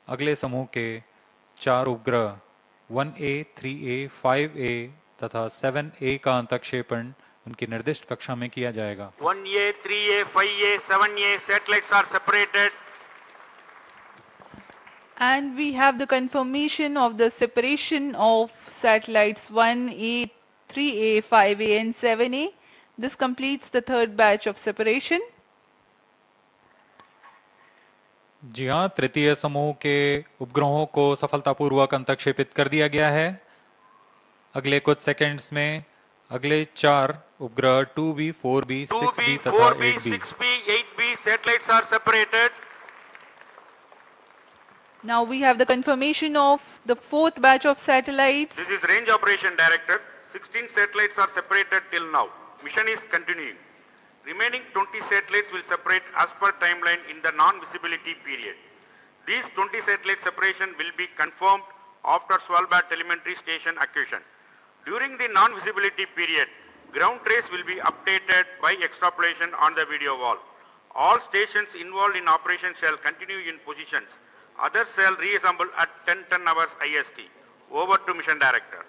अगले समूह के 4 उपग्रह 1A, 3A, 5A तथा 7A का अंतक्षेपण उनकी निर्दिष्ट कक्षा में किया जाएगा। 1A, 3A, 5A, 7A satellites are separated. And we have the confirmation of the separation of satellites 1A, 3A, 5A and 7A. This completes the third batch of separation. जी हाँ, तृतीय समूह के उपग्रहों को सफलतापूर्वक अंतक्षेपित कर दिया गया है। अगले कुछ सेकंड्स में अगले 4 उपग्रह 2B, 4B, 6B तथा 8B 6B, 8B satellites are separated. Now we have the confirmation of the fourth batch of satellites. This is Range Operation Director. 16 satellites are separated till now. Mission is continuing. Remaining 20 satellites will separate as per timeline in the non-visibility period. These 20 satellite separation will be confirmed after Svalbard telemetry station acquisition. During the non-visibility period, ground trace will be updated by extrapolation on the video wall. All stations involved in operation shall continue in positions. Others shall reassemble at 10 hours IST. Over to Mission Director.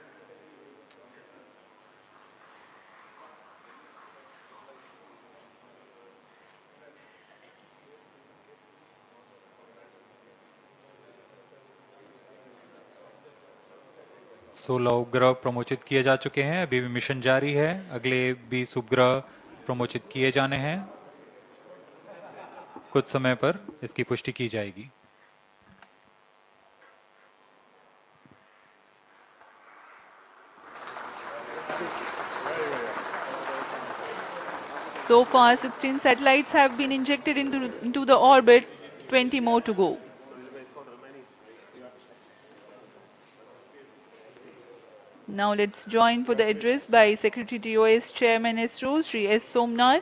सोलह उपग्रह प्रमोचित किए जा चुके हैं। अभी भी mission जारी है। अगले 20 उपग्रह प्रमोचित किए जाने हैं। कुछ समय पर इसकी पुष्टि की जाएगी। So far, 16 satellites have been injected into the orbit, 20 more to go. Now let's join for the address by Secretary TOS Chairman ISRO, Sri S. Somnath.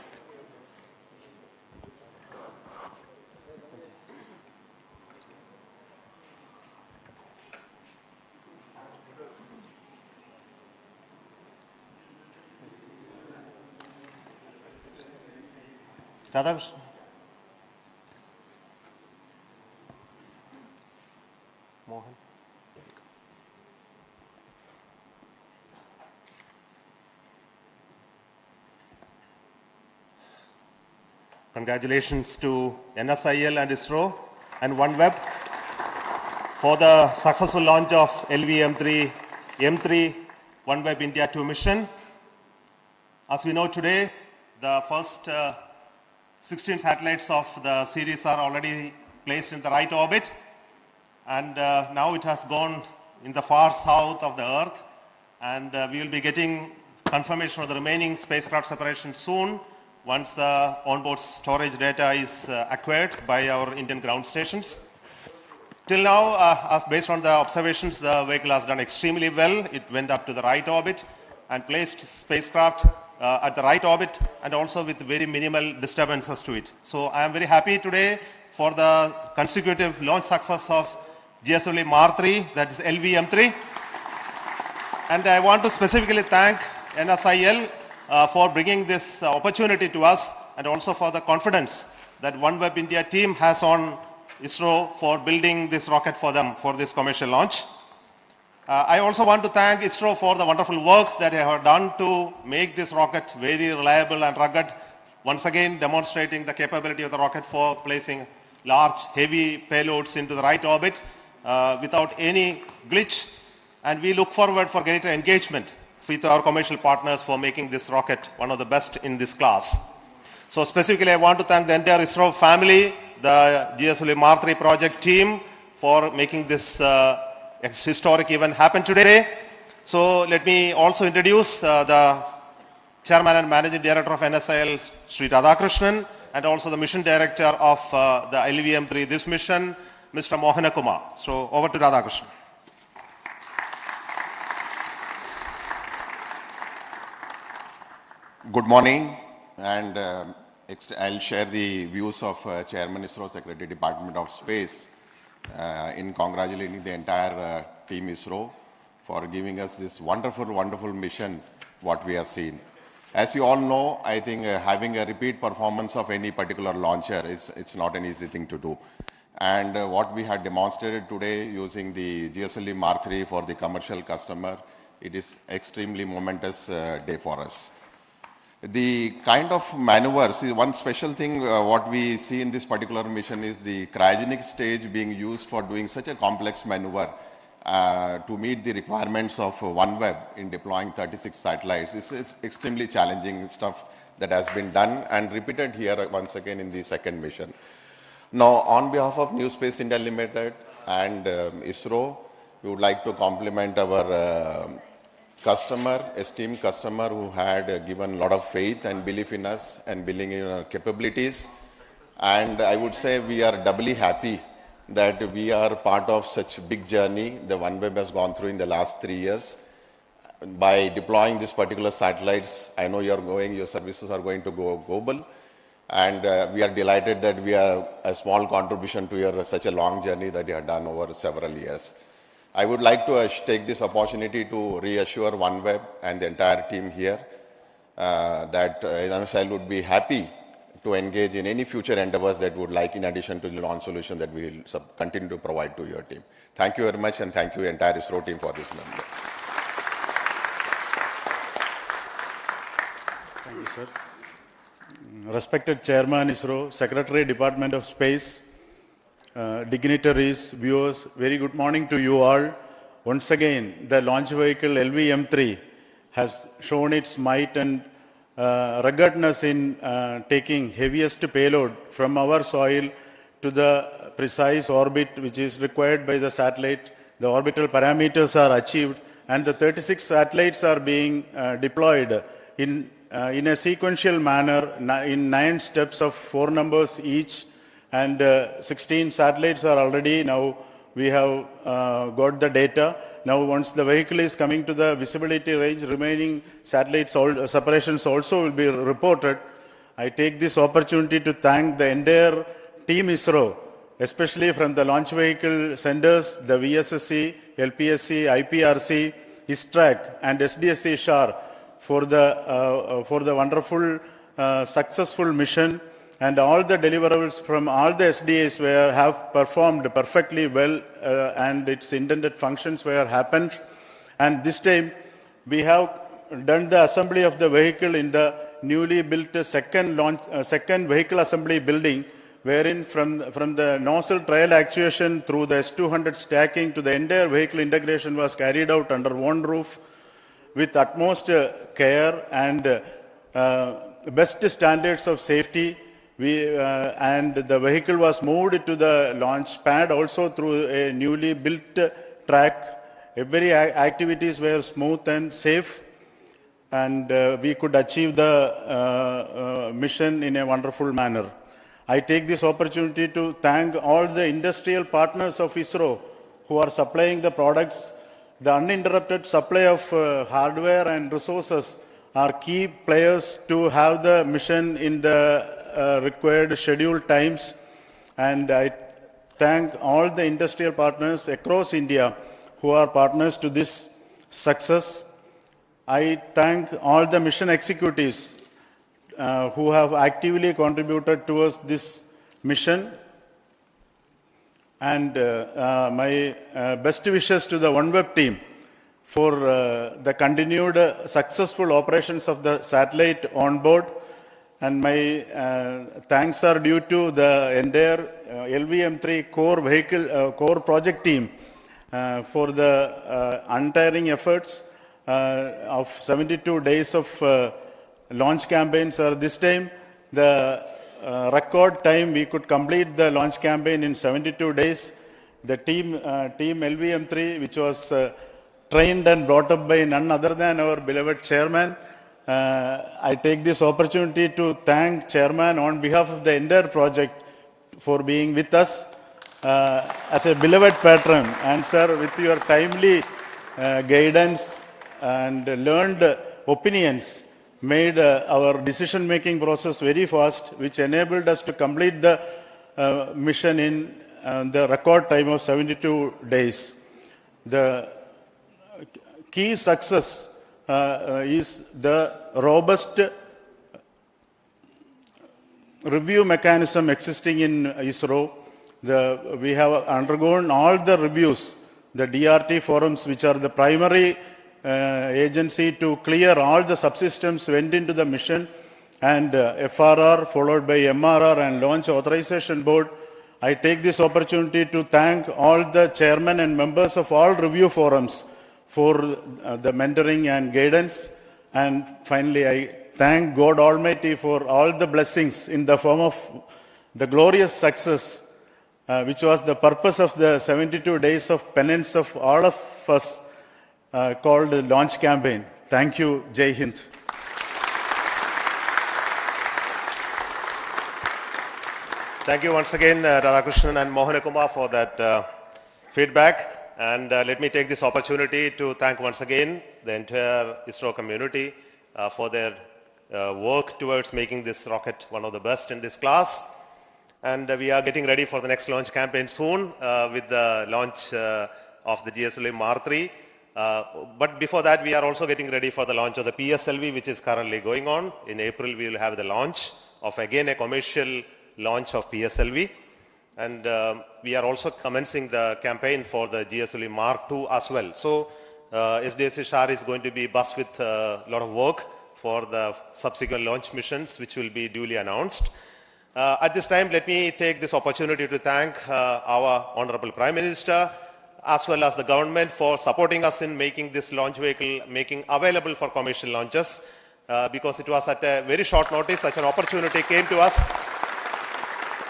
Radhakrishnan. Mohan. Congratulations to NSIL and ISRO and OneWeb for the successful launch of LV M3 OneWeb India 2 mission. As we know today, the first 16 satellites of the series are already placed in the right orbit, and now it has gone in the far south of the Earth, and we will be getting confirmation of the remaining spacecraft separation soon once the onboard storage data is acquired by our Indian ground stations. Till now, based on the observations, the vehicle has done extremely well. It went up to the right orbit and placed spacecraft at the right orbit, and also with very minimal disturbances to it. So I am very happy today for the consecutive launch success of GSLV Mar3, that is LV-M3. And I want to specifically thank NSIL for bringing this opportunity to us, and also for the confidence that OneWeb India team has on ISRO for building this rocket for them for this commercial launch. I also want to thank ISRO for the wonderful work that they have done to make this rocket very reliable and rugged, once again demonstrating the capability of the rocket for placing large, heavy payloads into the right orbit without any glitch. And we look forward for greater engagement with our commercial partners for making this rocket one of the best in this class. So specifically, I want to thank the entire ISRO family, the GSLV Mar3 project team for making this historic event happen today. So let me also introduce the Chairman and Managing Director of NSIL, Sri Radhakrishnan, and also the Mission Director of the LV-M3, this mission, Mr. Mohana Kumar. So over to Radhakrishnan. Good morning, and I'll share the views of Chairman ISRO, Secretary Department of Space, in congratulating the entire team ISRO for giving us this wonderful mission what we have seen. As you all know, I think having a repeat performance of any particular launcher it's not an easy thing to do. And what we had demonstrated today using the GSLV Mar3 for the commercial customer, it is extremely momentous day for us. The kind of maneuvers, one special thing what we see in this particular mission is the cryogenic stage being used for doing such a complex maneuver to meet the requirements of OneWeb in deploying 36 satellites. This is extremely challenging stuff that has been done and repeated here once again in the second mission. Now, on behalf of New Space India Limited and ISRO, we would like to compliment our esteemed customer who had given a lot of faith and belief in us and believing in our capabilities. And I would say we are doubly happy that we are part of such a big journey the OneWeb has gone through in the last 3 years. By deploying these particular satellites, I know your services are going to go global. And we are delighted that we are a small contribution to your such a long journey that you have done over several years. I would like to take this opportunity to reassure OneWeb and the entire team here that NSIL would be happy to engage in any future endeavors that would like in addition to the launch solution that we will continue to provide to your team. Thank you very much, and thank you entire ISRO team for this member. Thank you, sir. Respected Chairman ISRO, Secretary Department of Space, dignitaries, viewers, very good morning to you all. Once again, the launch vehicle LV-M3 has shown its might and ruggedness in taking heaviest payload from our soil to the precise orbit which is required by the satellite. The orbital parameters are achieved, and the 36 satellites are being deployed in a sequential manner in 9 steps of 4 numbers each. And 16 satellites are already now we have got the data. Now, once the vehicle is coming to the visibility range, remaining satellites separations also will be reported. I take this opportunity to thank the entire team ISRO, especially from the launch vehicle centers, the VSSC, LPSC, IPRC, ISTRAC, and SDSC SHAR for the wonderful, successful mission, and all the deliverables from all the SDAs have performed perfectly well, and its intended functions happened. And this time, we have done the assembly of the vehicle in the newly built second vehicle assembly building, wherein from the nozzle trial actuation through the S200 stacking to the entire vehicle integration was carried out under one roof with utmost care and best standards of safety. And the vehicle was moved to the launch pad also through a newly built track. Every activities were smooth and safe, and we could achieve the mission in a wonderful manner. I take this opportunity to thank all the industrial partners of ISRO who are supplying the products. The uninterrupted supply of hardware and resources are key players to have the mission in the required scheduled times. And I thank all the industrial partners across India who are partners to this success. I thank all the mission executives who have actively contributed towards this mission. And my best wishes to the OneWeb team for the continued successful operations of the satellite on board. And my thanks are due to the entire LVM3 core project team for the untiring efforts of 72 days of launch campaigns. This time, the record time we could complete the launch campaign in 72 days. The team LVM3, which was trained and brought up by none other than our beloved chairman. I take this opportunity to thank chairman on behalf of the entire project for being with us as a beloved patron. And sir, with your timely guidance and learned opinions, made our decision-making process very fast, which enabled us to complete the mission in the record time of 72 days. The key success is the robust review mechanism existing in ISRO. We have undergone all the reviews, the DRT forums, which are the primary agency to clear all the subsystems went into the mission, and FRR followed by MRR and Launch Authorization Board. I take this opportunity to thank all the chairmen and members of all review forums for the mentoring and guidance. And finally, I thank God Almighty for all the blessings in the form of the glorious success, which was the purpose of the 72 days of penance of all of us, called the launch campaign. Thank you. Jai Hind. Thank you once again, Radhakrishnan and Mohankumar, for that feedback. And let me take this opportunity to thank once again the entire ISRO community for their work towards making this rocket one of the best in this class. And we are getting ready for the next launch campaign soon with the launch of the GSLV Mark 3. But before that, we are also getting ready for the launch of the PSLV, which is currently going on. In April, we will have the launch of, again, a commercial launch of PSLV. And we are also commencing the campaign for the GSLV Mark II as well. So SDSC SHAR is going to be buzzed with a lot of work for the subsequent launch missions, which will be duly announced. At this time, let me take this opportunity to thank our Honorable Prime Minister, as well as the government, for supporting us in making this launch vehicle available for commercial launches, because it was at a very short notice such an opportunity came to us,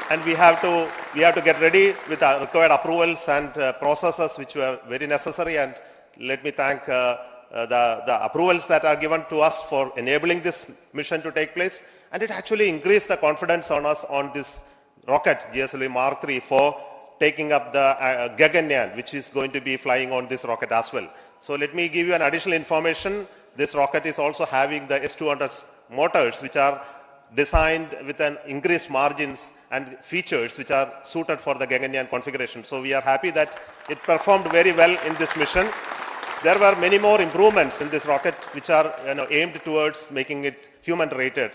and we have to get ready with our required approvals and processes which were very necessary. And let me thank the approvals that are given to us for enabling this mission to take place, and it actually increased the confidence on us on this rocket GSLV Mark 3 for taking up the Gaganyaan, which is going to be flying on this rocket as well. So let me give you an additional information. This rocket is also having the S200 motors, which are designed with an increased margins and features which are suited for the Gaganyaan configuration. So we are happy that it performed very well in this mission. There were many more improvements in this rocket which are aimed towards making it human rated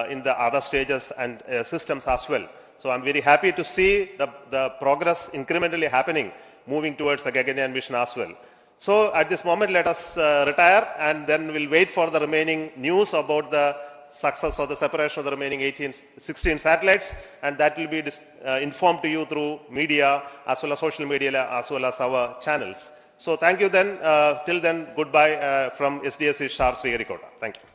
in the other stages and systems as well. So I'm very happy to see the progress incrementally happening, moving towards the Gaganyaan mission as well. So at this moment, let us retire, and then we'll wait for the remaining news about the success or the separation of the remaining 16 satellites, and that will be informed to you through media as well as social media as well as our channels. So thank you then. Till then, goodbye from SDSC Shar Sriharikota. Thank you.